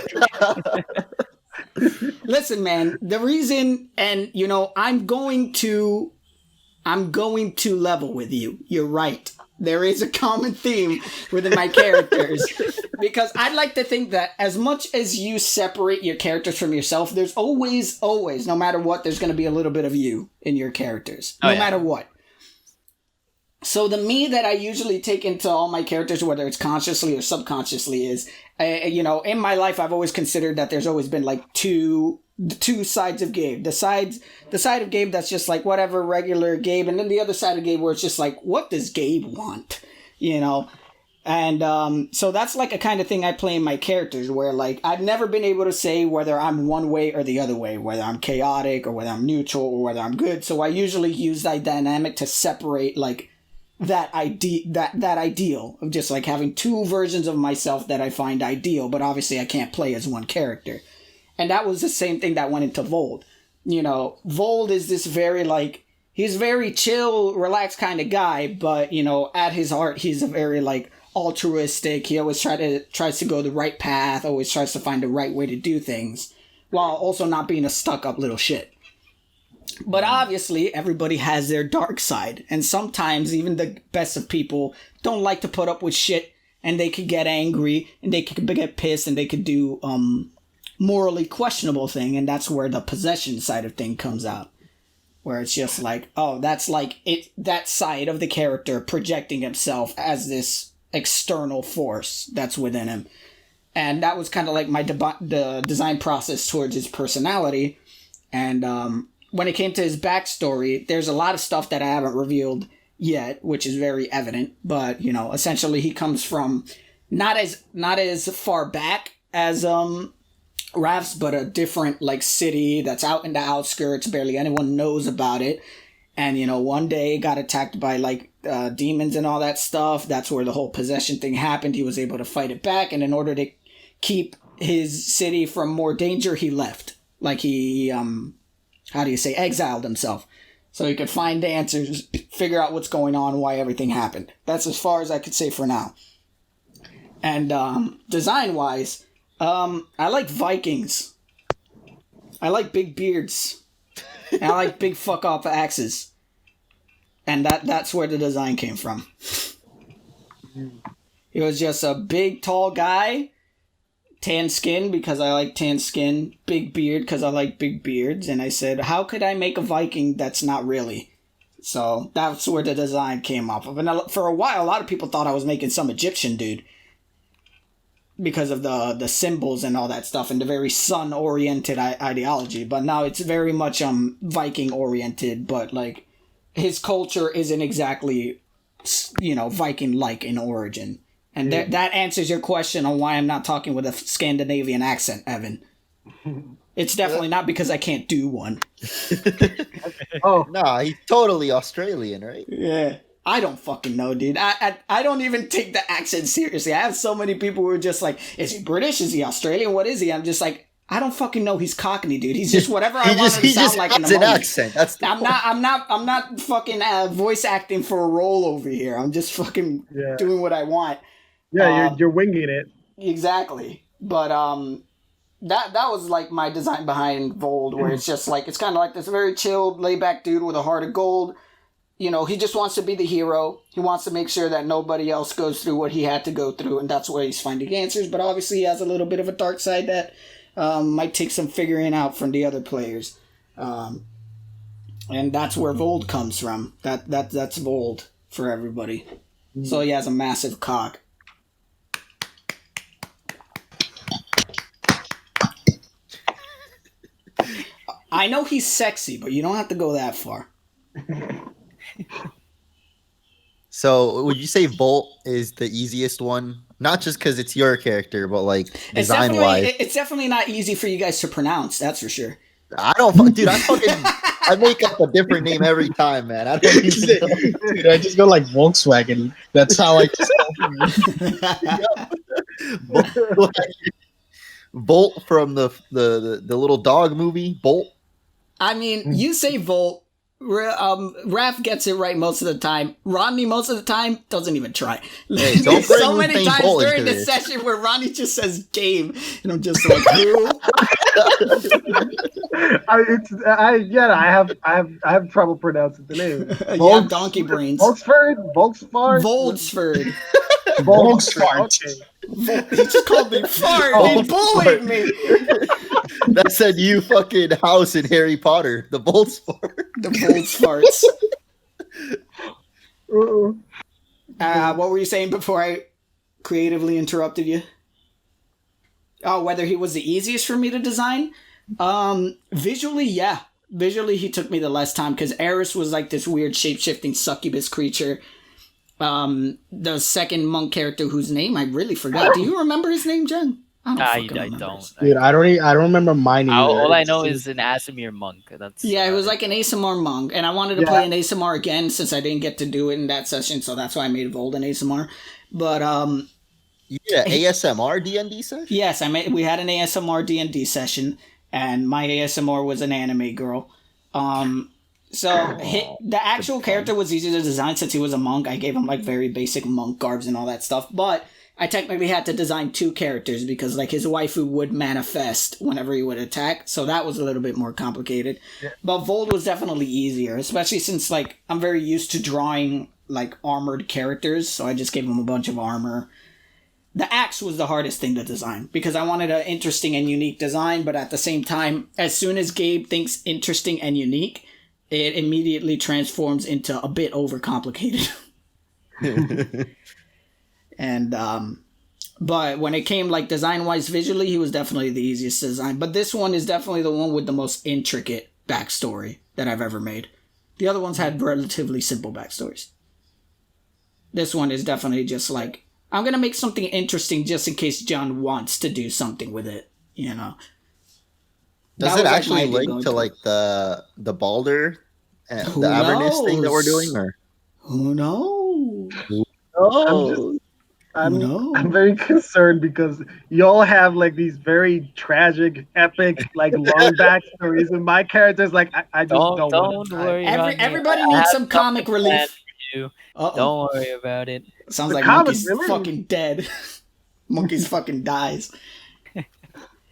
Listen, man. The reason, and I'm going to level with you. You're right. There is a common theme within my characters because I'd like to think that as much as you separate your characters from yourself, there's always, no matter what, there's going to be a little bit of you in your characters, no matter what. So the me that I usually take into all my characters, whether it's consciously or subconsciously, is, in my life, I've always considered that there's always been like two sides of Gabe. The side of Gabe that's just like whatever, regular Gabe, and then the other side of Gabe where it's just like, what does Gabe want? And so that's like a kind of thing I play in my characters where like I've never been able to say whether I'm one way or the other way, whether I'm chaotic or whether I'm neutral or whether I'm good. So I usually use that dynamic to separate like that ideal of just like having 2 versions of myself that I find ideal, but obviously I can't play as one character. And that was the same thing that went into Vold. Vold is this very, like, he's very chill, relaxed kind of guy, but, at his heart, he's a very, like, altruistic. He always tries to go the right path, always tries to find the right way to do things, while also not being a stuck-up little shit. But obviously, everybody has their dark side, and sometimes even the best of people don't like to put up with shit, and they could get angry, and they could get pissed, and they could do, morally questionable thing, and that's where the possession side of thing comes out, where it's just like, oh, that's like that side of the character projecting himself as this external force that's within him. And that was kind of like the design process towards his personality. And when it came to his backstory, there's a lot of stuff that I haven't revealed yet, which is very evident, but essentially he comes from not as far back as Raf's, but a different like city that's out in the outskirts. Barely anyone knows about it. And one day got attacked by like demons and all that stuff. That's where the whole possession thing happened. He was able to fight it back, and in order to keep his city from more danger, he left. Like he, exiled himself. So he could find answers, figure out what's going on, why everything happened. That's as far as I could say for now. And design-wise, I like Vikings. I like big beards. And I like big fuck-off axes. And that's where the design came from. He was just a big, tall guy. Tan skin, because I like tan skin. Big beard, because I like big beards. And I said, how could I make a Viking that's not really? So that's where the design came off of. And for a while, a lot of people thought I was making some Egyptian dude. Because of the symbols and all that stuff. And the very sun-oriented ideology. But now it's very much Viking-oriented. But, like, his culture isn't exactly, Viking-like in origin. And that answers your question on why I'm not talking with a Scandinavian accent, Evan. It's definitely not because I can't do one. Oh, no, he's totally Australian, right? Yeah. I don't fucking know, dude. I don't even take the accent seriously. I have so many people who are just like, is he British? Is he Australian? What is he? I'm just like, I don't fucking know. He's Cockney, dude. He's just whatever I want him to sound like in the moment. Accent. That's I'm not fucking voice acting for a role over here. I'm just fucking doing what I want. Yeah, you're winging it. Exactly. But that was like my design behind Vold, where it's just like, it's kind of like this very chilled, laid back dude with a heart of gold. He just wants to be the hero. He wants to make sure that nobody else goes through what he had to go through, and that's where he's finding answers. But obviously he has a little bit of a dark side that might take some figuring out from the other players. And that's where Vold comes from. That's Vold for everybody. So he has a massive cock. I know he's sexy, but you don't have to go that far. So, would you say Volt is the easiest one? Not just because it's your character, but like design-wise. It's definitely not easy for you guys to pronounce. That's for sure. I make up a different name every time, man. I don't even know. Dude, I just go like Volkswagen. That's how I. Bolt from the little dog movie, Bolt. I mean, you say Volt. Raph gets it right most of the time. Rodney most of the time doesn't even try. Hey, don't There's so many times Bolt during this session where Ronnie just says Gabe, and I'm just like, who? I have trouble pronouncing the name. Yeah, donkey brains. Volksford. Volksford. Okay. He just called me fart. He bullied me. That said, you fucking house in Harry Potter. The Bolts fart. The Bolts farts. What were you saying before I creatively interrupted you? Oh, whether he was the easiest for me to design? Visually, yeah. Visually, he took me the less time because Eris was like this weird shape-shifting succubus creature. The second monk character whose name I really forgot. Do you remember his name, Jen? I don't. Dude, I don't remember mine either. All I know is an Asimir monk. It was like an ASMR monk, and I wanted to play an ASMR again since I didn't get to do it in that session, so that's why I made Vold an ASMR. But ASMR D&D session? Yes, we had an ASMR D&D session, and my ASMR was an anime girl. The actual character was easy to design since he was a monk. I gave him like very basic monk garbs and all that stuff, but I technically had to design two characters because like his waifu would manifest whenever he would attack, so that was a little bit more complicated. Yeah. But Vold was definitely easier, especially since like I'm very used to drawing like armored characters, so I just gave him a bunch of armor. The axe was the hardest thing to design because I wanted an interesting and unique design, but at the same time, as soon as Gabe thinks interesting and unique, it immediately transforms into a bit overcomplicated. And, but when it came like design-wise visually, he was definitely the easiest to design. But this one is definitely the one with the most intricate backstory that I've ever made. The other ones had relatively simple backstories. This one is definitely just like, I'm going to make something interesting just in case John wants to do something with it, you know. Does it actually link to like the Baldur and the Avernus thing that we're doing, or who knows? Who knows? I'm very concerned because y'all have like these very tragic, epic, like long backstories, and my character's like I just don't want Don't to. worry about me. Everybody I needs have some comic something planned relief. for you. Uh-oh. Don't worry about it. Sounds The like comic Monkey's relief? fucking dead. Monkey's fucking dies.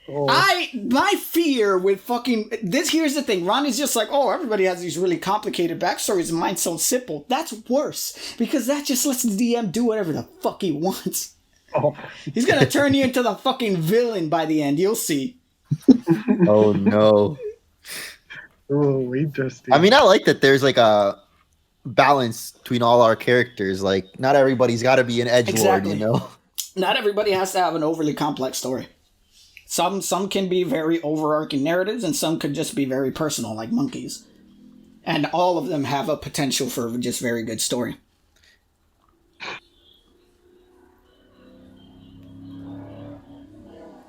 Oh. My fear with fucking this. Here's the thing. Ronnie's just like, oh, everybody has these really complicated backstories, and mine's so simple. That's worse because that just lets the DM do whatever the fuck he wants. Oh. He's gonna turn you into the fucking villain by the end. You'll see. Oh no. Oh, interesting. I mean, I like that there's like a balance between all our characters. Like, not everybody's got to be an edgelord, Exactly. you know? Not everybody has to have an overly complex story. Some can be very overarching narratives, and some could just be very personal, like Monkeys. And all of them have a potential for just very good story.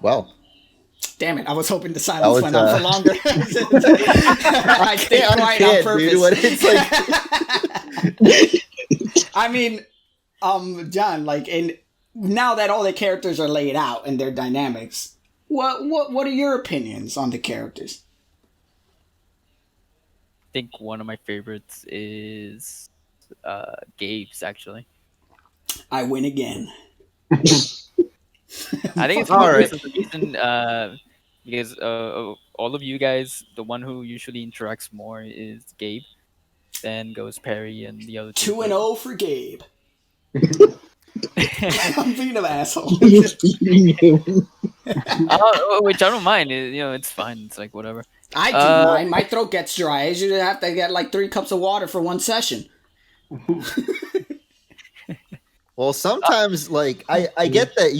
Well, Damn it, I was hoping the silence was, went on for longer. I stayed quiet on purpose. dude, what it's like. I mean, John, like, now that all the characters are laid out and their dynamics, what are your opinions on the characters? I think one of my favorites is Gabe's, actually. I win again. I think it's All right. because of the reason because all of you guys, the one who usually interacts more is Gabe. Then goes Perry and the other two. 2-0 for Gabe. I'm being an asshole. Which I don't mind. It's fine. It's like whatever. I do mine. My throat gets dry. I usually have to get like 3 cups of water for one session. Well, sometimes, like, I get that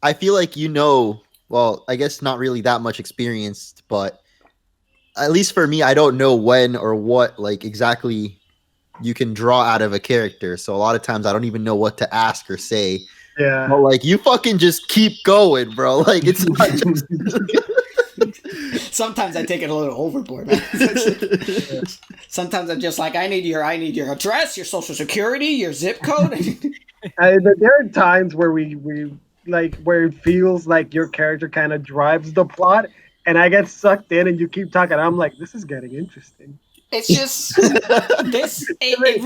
I feel like well, I guess not really that much experienced, but at least for me, I don't know when or what, like, exactly you can draw out of a character. So a lot of times I don't even know what to ask or say. Yeah. But, like, you fucking just keep going, bro. Like, it's not just... Sometimes I take it a little overboard. Sometimes I'm just like, I need your address, your social security, your zip code. There are times where we like where it feels like your character kind of drives the plot, and I get sucked in, and you keep talking. I'm like, this is getting interesting. It's just this. It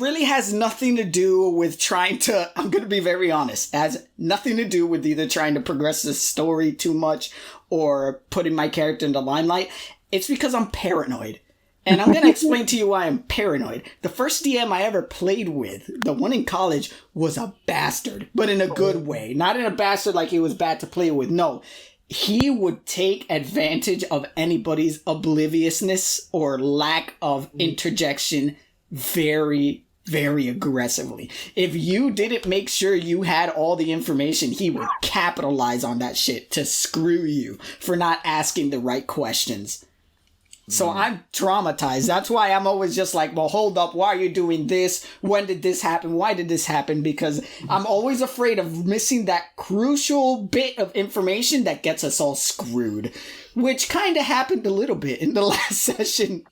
really has nothing to do with trying to. I'm going to be very honest. It has nothing to do with either trying to progress the story too much or putting my character in the limelight. It's because I'm paranoid. And I'm going to explain to you why I'm paranoid. The first DM I ever played with, the one in college, was a bastard. But in a good way. Not in a bastard like he was bad to play with. No. He would take advantage of anybody's obliviousness or lack of interjection very, very aggressively. If you didn't make sure you had all the information, he would capitalize on that shit to screw you for not asking the right questions. So I'm traumatized. That's why I'm always just like, well, hold up. Why are you doing this? When did this happen? Why did this happen? Because I'm always afraid of missing that crucial bit of information that gets us all screwed, which kind of happened a little bit in the last session.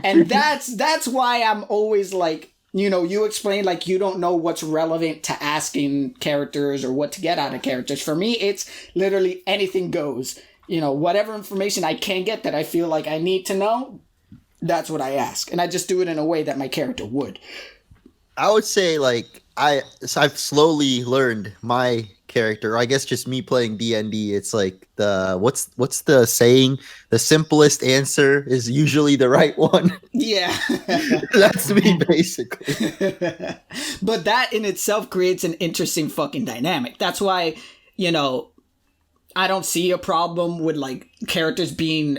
And that's why I'm always like, you explain like you don't know what's relevant to asking characters or what to get out of characters. For me, it's literally anything goes. Whatever information I can get that I feel like I need to know, that's what I ask. And I just do it in a way that my character would. I would say, like, I've slowly learned my character. I guess just me playing D&D, it's like what's the saying? The simplest answer is usually the right one. Yeah. That's me, basically. But that in itself creates an interesting fucking dynamic. That's why, I don't see a problem with like characters being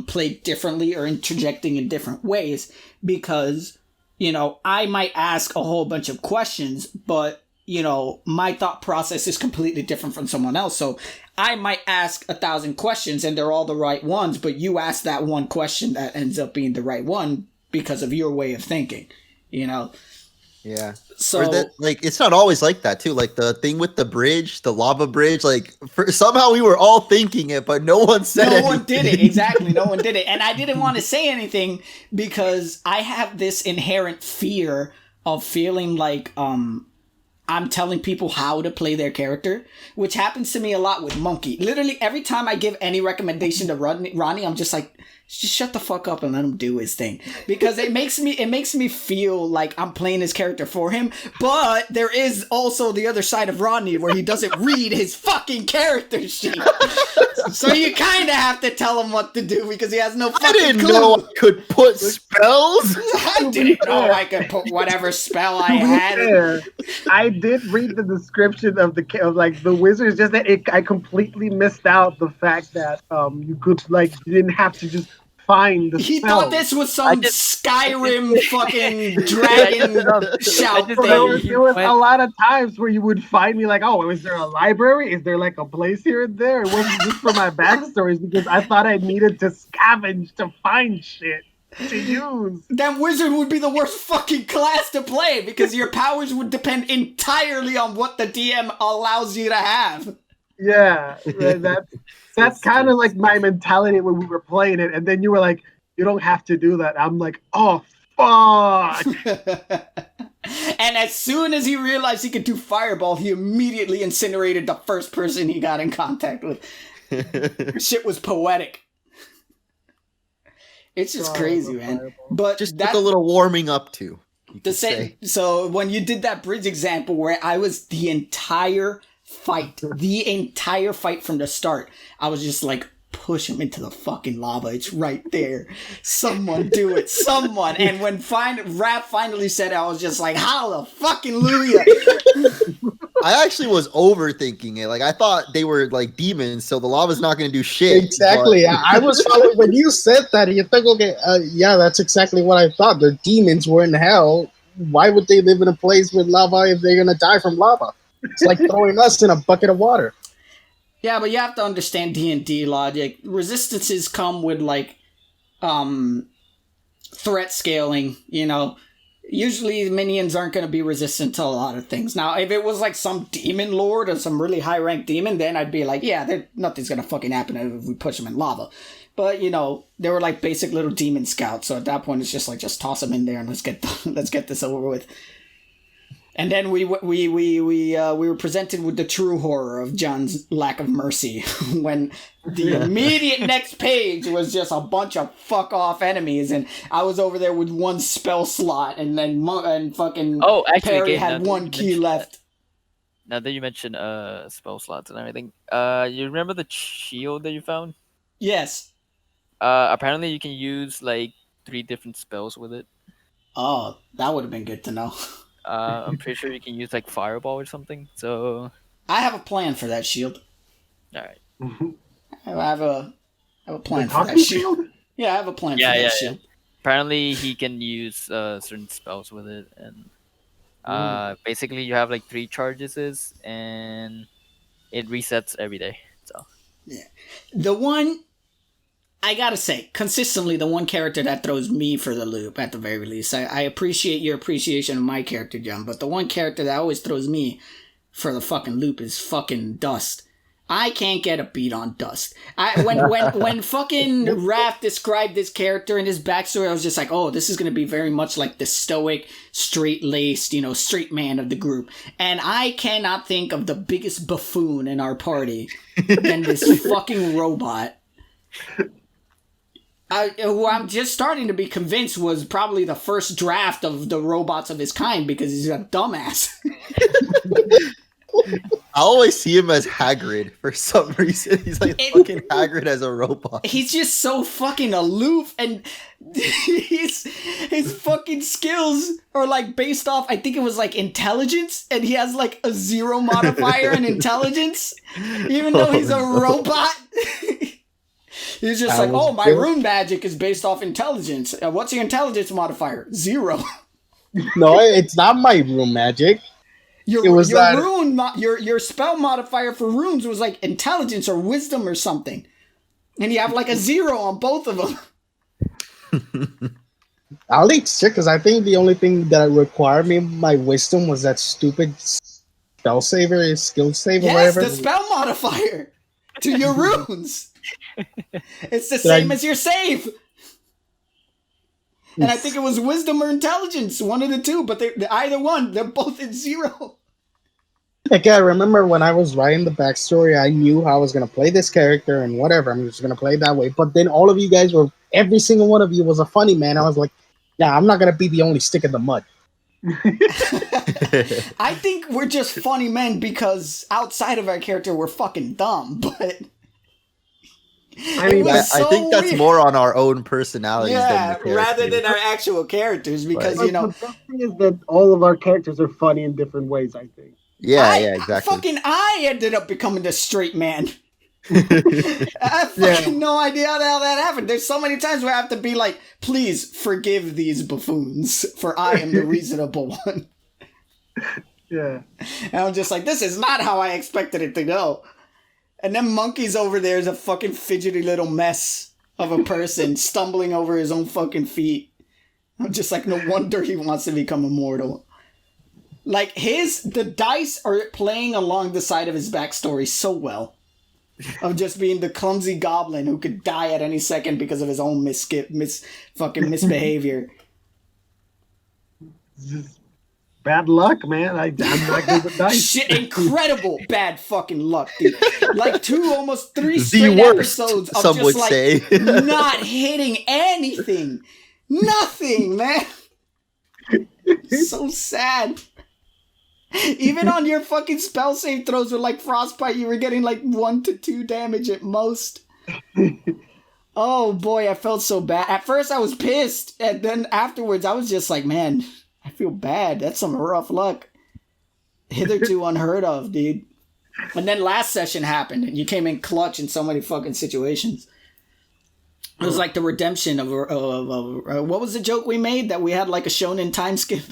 played differently or interjecting in different ways because, I might ask a whole bunch of questions, but, my thought process is completely different from someone else. So I might ask 1,000 questions and they're all the right ones, but you ask that one question that ends up being the right one because of your way of thinking, Yeah. So it's not always like that too. Like the thing with the bridge, the lava bridge, like somehow we were all thinking it, but no one said it. No one did it. Exactly. No one did it. And I didn't want to say anything because I have this inherent fear of feeling like I'm telling people how to play their character, which happens to me a lot with Monkey. Literally, every time I give any recommendation to Ronnie, I'm just like, just shut the fuck up and let him do his thing. Because it makes me feel like I'm playing his character for him. But there is also the other side of Ronnie where he doesn't read his fucking character sheet. So you kind of have to tell him what to do because he has no fucking clue. I didn't know I could put spells. I didn't know I could put whatever spell I had. I did read the description of the wizards, just that I completely missed out the fact that you could you didn't have to just find the He spell. thought this was some Skyrim fucking dragon shout thing. There was a lot of times where you would find me like, oh, is there a library? Is there like a place here and there? It wasn't just for my backstories because I thought I needed to scavenge to find shit to use. That wizard would be the worst fucking class to play because your powers would depend entirely on what the DM allows you to have. Yeah, that's kind of like my mentality when we were playing it, and then you were like, "You don't have to do that." I'm like, "Oh fuck!" And as soon as he realized he could do fireball, he immediately incinerated the first person he got in contact with. Shit was poetic. It's just crazy, man. Fireball. But Just took a little warming up to. So when you did that bridge example where I was the entire fight from the start, I was just like, push him into the fucking lava. It's right there. Someone do it. Someone. And when Raph finally said it, I was just like, hallelujah. I actually was overthinking it. Like, I thought they were like demons, so the lava's not going to do shit. Exactly. But... I was following when you said that. You think, okay, yeah, that's exactly what I thought. They're demons. We're in hell. Why would they live in a place with lava if they're going to die from lava? It's like throwing us in a bucket of water. Yeah, but you have to understand D&D logic. Resistances come with, like, threat scaling, you know. Usually minions aren't going to be resistant to a lot of things. Now, if it was, like, some demon lord or some really high-ranked demon, then I'd be like, yeah, nothing's going to fucking happen if we push them in lava. But, you know, they were, like, basic little demon scouts, so at that point it's just like, just toss them in there and let's get this over with. And then we were presented with the true horror of John's lack of mercy when the immediate next page was just a bunch of fuck off enemies, and I was over there with one spell slot, and then fucking Perry had one key left. Now that you mentioned spell slots and everything, you remember the shield that you found? Yes. Apparently you can use like 3 different spells with it. Oh, that would have been good to know. I'm pretty sure you can use like fireball or something. So I have a plan for that shield. All right. I have a plan for that shield. Yeah, I have a plan for that shield. Apparently, he can use certain spells with it, and basically you have like 3 charges, and it resets every day. So yeah, the one. I gotta say, consistently, the one character that throws me for the loop, at the very least. I appreciate your appreciation of my character, John, but the one character that always throws me for the fucking loop is fucking Dust. I can't get a beat on Dust. When fucking Raph described this character and his backstory, I was just like, oh, this is gonna be very much like the stoic, straight-laced, straight man of the group. And I cannot think of the biggest buffoon in our party than this fucking robot. Who I'm just starting to be convinced was probably the first draft of the robots of his kind because he's a dumbass. I always see him as Hagrid for some reason. He's like fucking Hagrid as a robot. He's just so fucking aloof, and his fucking skills are like based off, I think it was like intelligence, and he has like a 0 modifier in intelligence, even though he's a robot. He's just like, oh, my rune magic is based off intelligence. What's your intelligence modifier? 0. No, it's not my rune magic. Your spell modifier for runes was like intelligence or wisdom or something. And you have like a 0 on both of them. I'll need check because I think the only thing that required me my wisdom was that stupid spell saver, skill save, or whatever. Yes, the spell modifier to your runes. It's the same as your save. And I think it was wisdom or intelligence, one of the two, but either one, they're both at 0. Like, I remember when I was writing the backstory, I knew how I was going to play this character and whatever. I'm just going to play it that way. But then all of you guys every single one of you was a funny man. I was like, yeah, I'm not going to be the only stick in the mud. I think we're just funny men because outside of our character, we're fucking dumb, but... I mean, I so think that's weird. more on our own personalities Yeah, than the rather characters. than our actual characters, because, but you know... the best thing is that all of our characters are funny in different ways, I think. Yeah, exactly. I ended up becoming the straight man. I fucking no idea how the hell that happened. There's so many times where I have to be like, please forgive these buffoons, for I am the reasonable one. Yeah. And I'm just like, this is not how I expected it to go. And then Monkey's over there is a fucking fidgety little mess of a person stumbling over his own fucking feet. I'm just like, no wonder he wants to become immortal. Like, the dice are playing along the side of his backstory so well. Of just being the clumsy goblin who could die at any second because of his own fucking misbehavior. Bad luck, man. I'm not good with dice. Shit, incredible bad fucking luck, dude. Like almost 3 The straight worst, episodes of some just would like say. not hitting anything. Nothing, man. So sad. Even on your fucking spell save throws with like frostbite, you were getting like 1 to 2 damage at most. Oh boy, I felt so bad. At first I was pissed, and then afterwards I was just like, man, I feel bad. That's some rough luck. Hitherto unheard of, dude. And then last session happened, and you came in clutch in so many fucking situations. It was like the redemption of what was the joke we made that we had like a shonen time skip?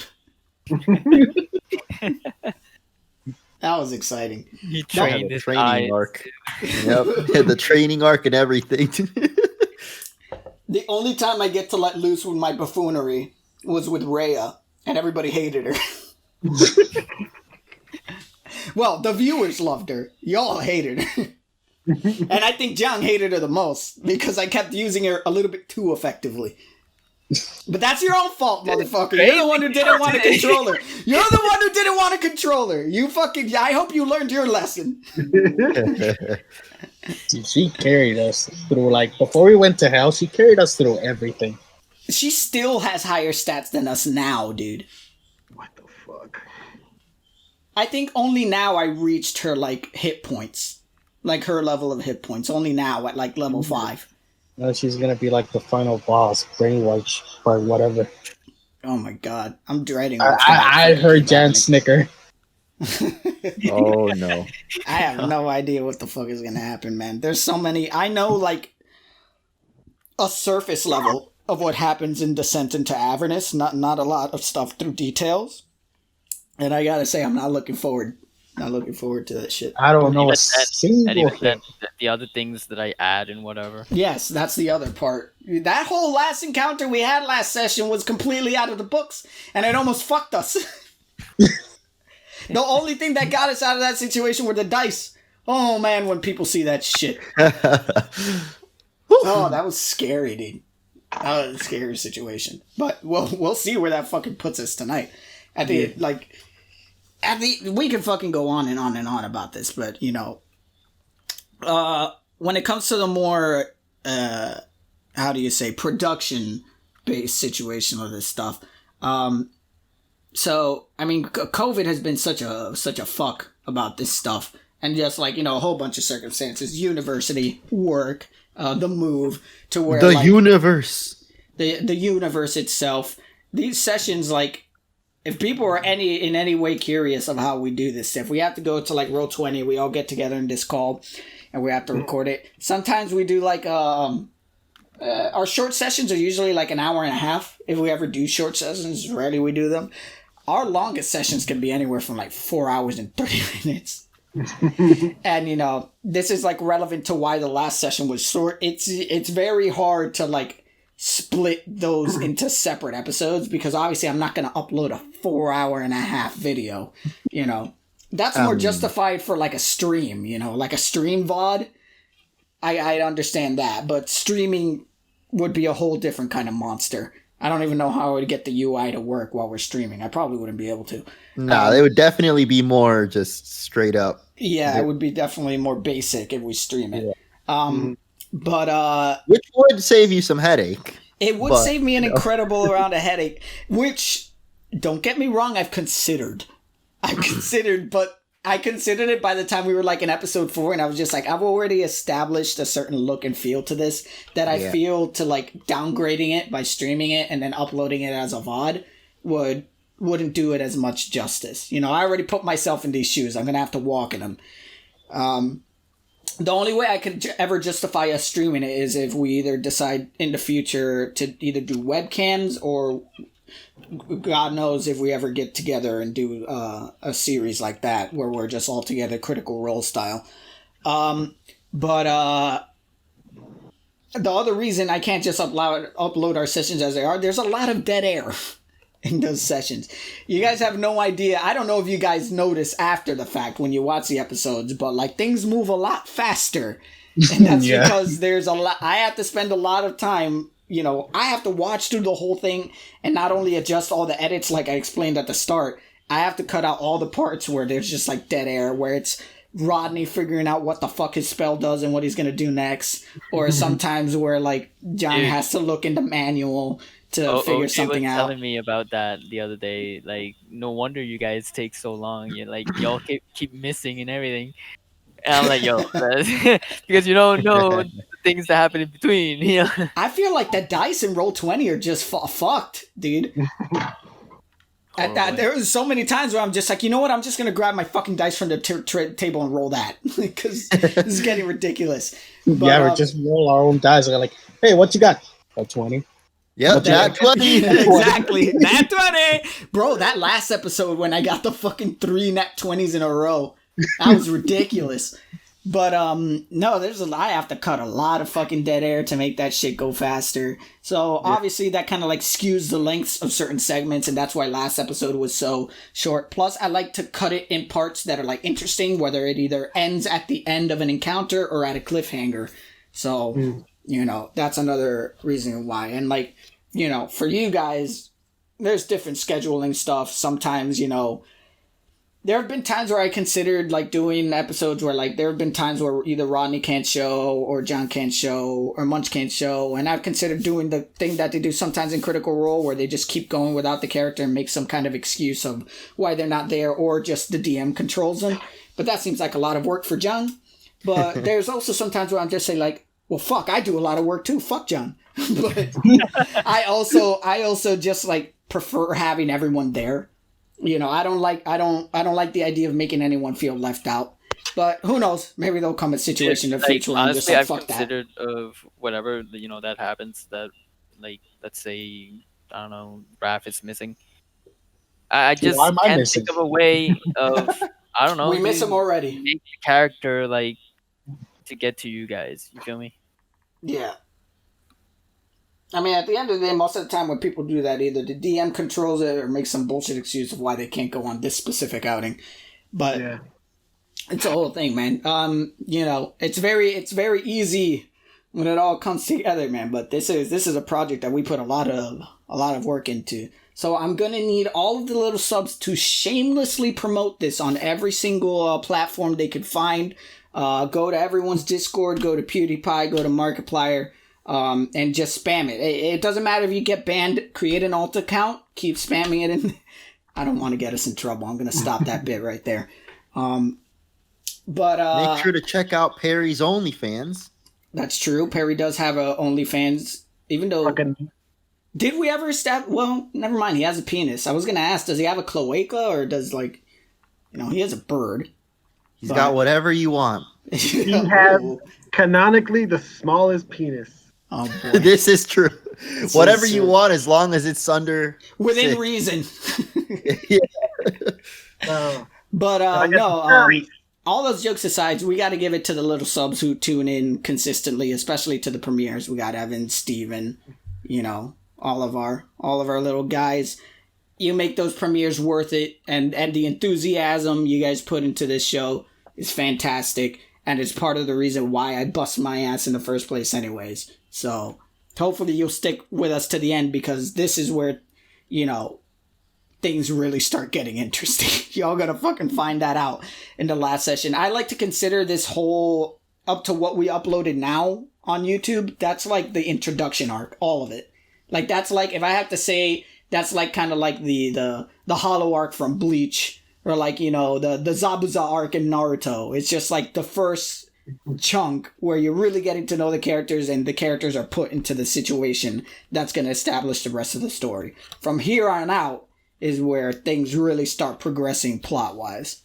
That was exciting. He trained the his training eyes. arc. Yep, the training arc and everything. The only time I get to let loose with my buffoonery was with Rhea, and everybody hated her. Well, the viewers loved her. Y'all hated her. And I think John hated her the most, because I kept using her a little bit too effectively. But that's your own fault, motherfucker. You're the one who didn't want to control her. You're the one who didn't want to control her. You fucking... I hope you learned your lesson. She carried us through, like, before we went to hell, she carried us through everything. She still has higher stats than us now, dude. What the fuck? I think only now I reached her, like, hit points. Like, her level of hit points. Only now at, like, level 5. She's gonna be like the final boss, brainwash or whatever. Oh my god, I'm dreading. I heard Jan snicker. Oh no! I have no idea what the fuck is gonna happen, man. There's so many. I know like a surface level of what happens in Descent into Avernus. Not a lot of stuff through details. And I gotta say, I'm not looking forward. Not looking forward to that shit. I don't know a And single even thing. then, the other things that I add and whatever. Yes, that's the other part. That whole last encounter we had last session was completely out of the books, and it almost fucked us. The only thing that got us out of that situation were the dice. Oh man, when people see that shit. Oh, that was scary, dude. That was a scary situation. But we'll see where that fucking puts us tonight. We can fucking go on and on and on about this, but you know, when it comes to the more, how do you say, production-based situation of this stuff, so I mean, COVID has been such a fuck about this stuff, and just like, you know, a whole bunch of circumstances, university, work, the move to where The like, universe. the universe itself, these sessions, like, if people are in any way curious of how we do this stuff, we have to go to like Roll20. We all get together in this call, and we have to record it. Sometimes we do like our short sessions are usually like an hour and a half. If we ever do short sessions, rarely we do them. Our longest sessions can be anywhere from like 4 hours and 30 minutes. And you know, this is like relevant to why the last session was short. It's very hard to like split those into separate episodes, because obviously I'm not going to upload a 4 hour and a half video, you know. That's more justified for like a stream, you know, like a stream VOD. I understand that, but streaming would be a whole different kind of monster. I don't even know how I would get the UI to work while we're streaming. I probably wouldn't be able to. Nah, they would definitely be more just straight up. Yeah, it would be definitely more basic if we stream it. But which would save you some headache. It would save me an incredible amount of headache, which, don't get me wrong, I've considered, but I considered it by the time we were like in episode 4, and I was just like, I've already established a certain look and feel to this that I feel to like downgrading it by streaming it and then uploading it as a VOD wouldn't do it as much justice. You know, I already put myself in these shoes. I'm going to have to walk in them. The only way I could ever justify us streaming it is if we either decide in the future to either do webcams or God knows if we ever get together and do a series like that where we're just all together Critical Role style. But the other reason I can't just upload our sessions as they are, there's a lot of dead air in those sessions. You guys have no idea. I don't know if you guys notice after the fact when you watch the episodes, but like things move a lot faster. And that's because there's a lot. I have to spend a lot of time. You know, I have to watch through the whole thing and not only adjust all the edits like I explained at the start, I have to cut out all the parts where there's just like dead air, where it's Rodney figuring out what the fuck his spell does and what he's going to do next. Or sometimes where like John has to look in the manual to figure something out. Telling me about that the other day. Like, no wonder you guys take so long. You like y'all keep missing and everything. And I'm like, yo, because you don't know the things that happen in between. You know? I feel like the dice in Roll20 are just fucked, dude. There was so many times where I'm just like, you know what? I'm just going to grab my fucking dice from the table and roll that. Because this is getting ridiculous. But, we just roll our own dice. We're like, hey, what you got? A 20. Yep, nat 20. Exactly. Nat 20. Bro, that last episode when I got the fucking 3 nat 20s in a row, that was ridiculous. But no, I have to cut a lot of fucking dead air to make that shit go faster. So obviously that kind of like skews the lengths of certain segments, and that's why last episode was so short. Plus, I like to cut it in parts that are like interesting, whether it either ends at the end of an encounter or at a cliffhanger. So you know, that's another reason why. And like, you know, for you guys, there's different scheduling stuff. Sometimes, you know, there have been times where I considered like doing episodes where like there have been times where either Rodney can't show or John can't show or Munch can't show. And I've considered doing the thing that they do sometimes in Critical Role where they just keep going without the character and make some kind of excuse of why they're not there, or just the DM controls them. But that seems like a lot of work for John. But there's also sometimes where I'm just saying like, well, fuck, I do a lot of work too. Fuck John. But I also just like prefer having everyone there. You know, I don't like the idea of making anyone feel left out. But who knows? Maybe there'll come a situation in the future where I'm just like, fuck that. I've considered of whatever, you know, that happens, that like, let's say, I don't know, Raph is missing. I just can't think of a way of, I don't know. We miss him already. Make the character like to get to you guys. You feel me? Yeah. I mean, at the end of the day, most of the time when people do that, either the DM controls it or makes some bullshit excuse of why they can't go on this specific outing. But it's a whole thing, man. You know, it's very easy when it all comes together, man. But this is a project that we put a lot of work into. So I'm gonna need all of the little subs to shamelessly promote this on every single platform they could find. Go to everyone's Discord, go to PewDiePie, go to Markiplier. And just spam it. It doesn't matter if you get banned. Create an alt account. Keep spamming it in. I don't want to get us in trouble. I'm going to stop that bit right there. But make sure to check out Perry's OnlyFans. That's true. Perry does have a OnlyFans. Even though, did we ever establish? Well, never mind. He has a penis. I was going to ask, does he have a cloaca, or does like, you know, he has a bird. He's got whatever you want. He has canonically the smallest penis. Oh, boy. This is true. Whatever you want, as long as it's within 6. Reason. Yeah. But no. All those jokes aside, we got to give it to the little subs who tune in consistently, especially to the premieres. We got Evan, Steven, you know, all of our little guys. You make those premieres worth it, and the enthusiasm you guys put into this show is fantastic, and it's part of the reason why I bust my ass in the first place anyways. So, hopefully you'll stick with us to the end, because this is where, you know, things really start getting interesting. Y'all gonna fucking find that out in the last session. I like to consider this whole up to what we uploaded now on YouTube, that's like the introduction arc, all of it. Like, that's like, if I have to say, that's like kind of like the hollow arc from Bleach, or like, you know, the Zabuza arc in Naruto. It's just like the first chunk where you're really getting to know the characters, and the characters are put into the situation that's going to establish the rest of the story. From here on out is where things really start progressing plot-wise.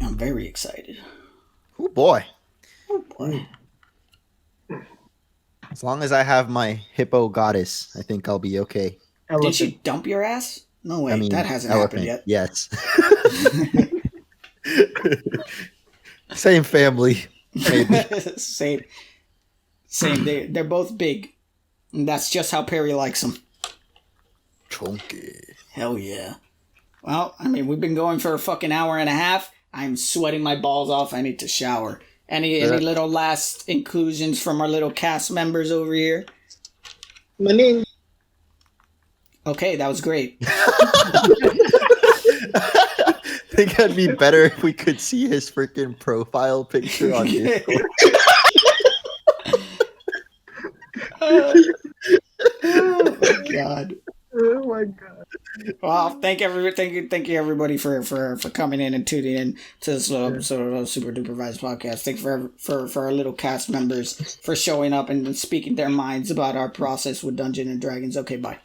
I'm very excited. Oh boy. Oh boy. As long as I have my hippo goddess, I think I'll be okay. Did she dump your ass? No way, that hasn't happened yet. Yes. Same family. Maybe. Same. They're both big. And that's just how Perry likes them. Chunky. Hell yeah. Well, I mean, we've been going for a fucking hour and a half. I'm sweating my balls off. I need to shower. Any little last inclusions from our little cast members over here? My name. Okay, that was great. I think it'd be better if we could see his freaking profile picture on Discord. Oh my god. Oh my god. Well, thank you everybody for coming in and tuning in to this Super Dupervised podcast. Thanks for our little cast members for showing up and speaking their minds about our process with Dungeons and Dragons. Okay, bye.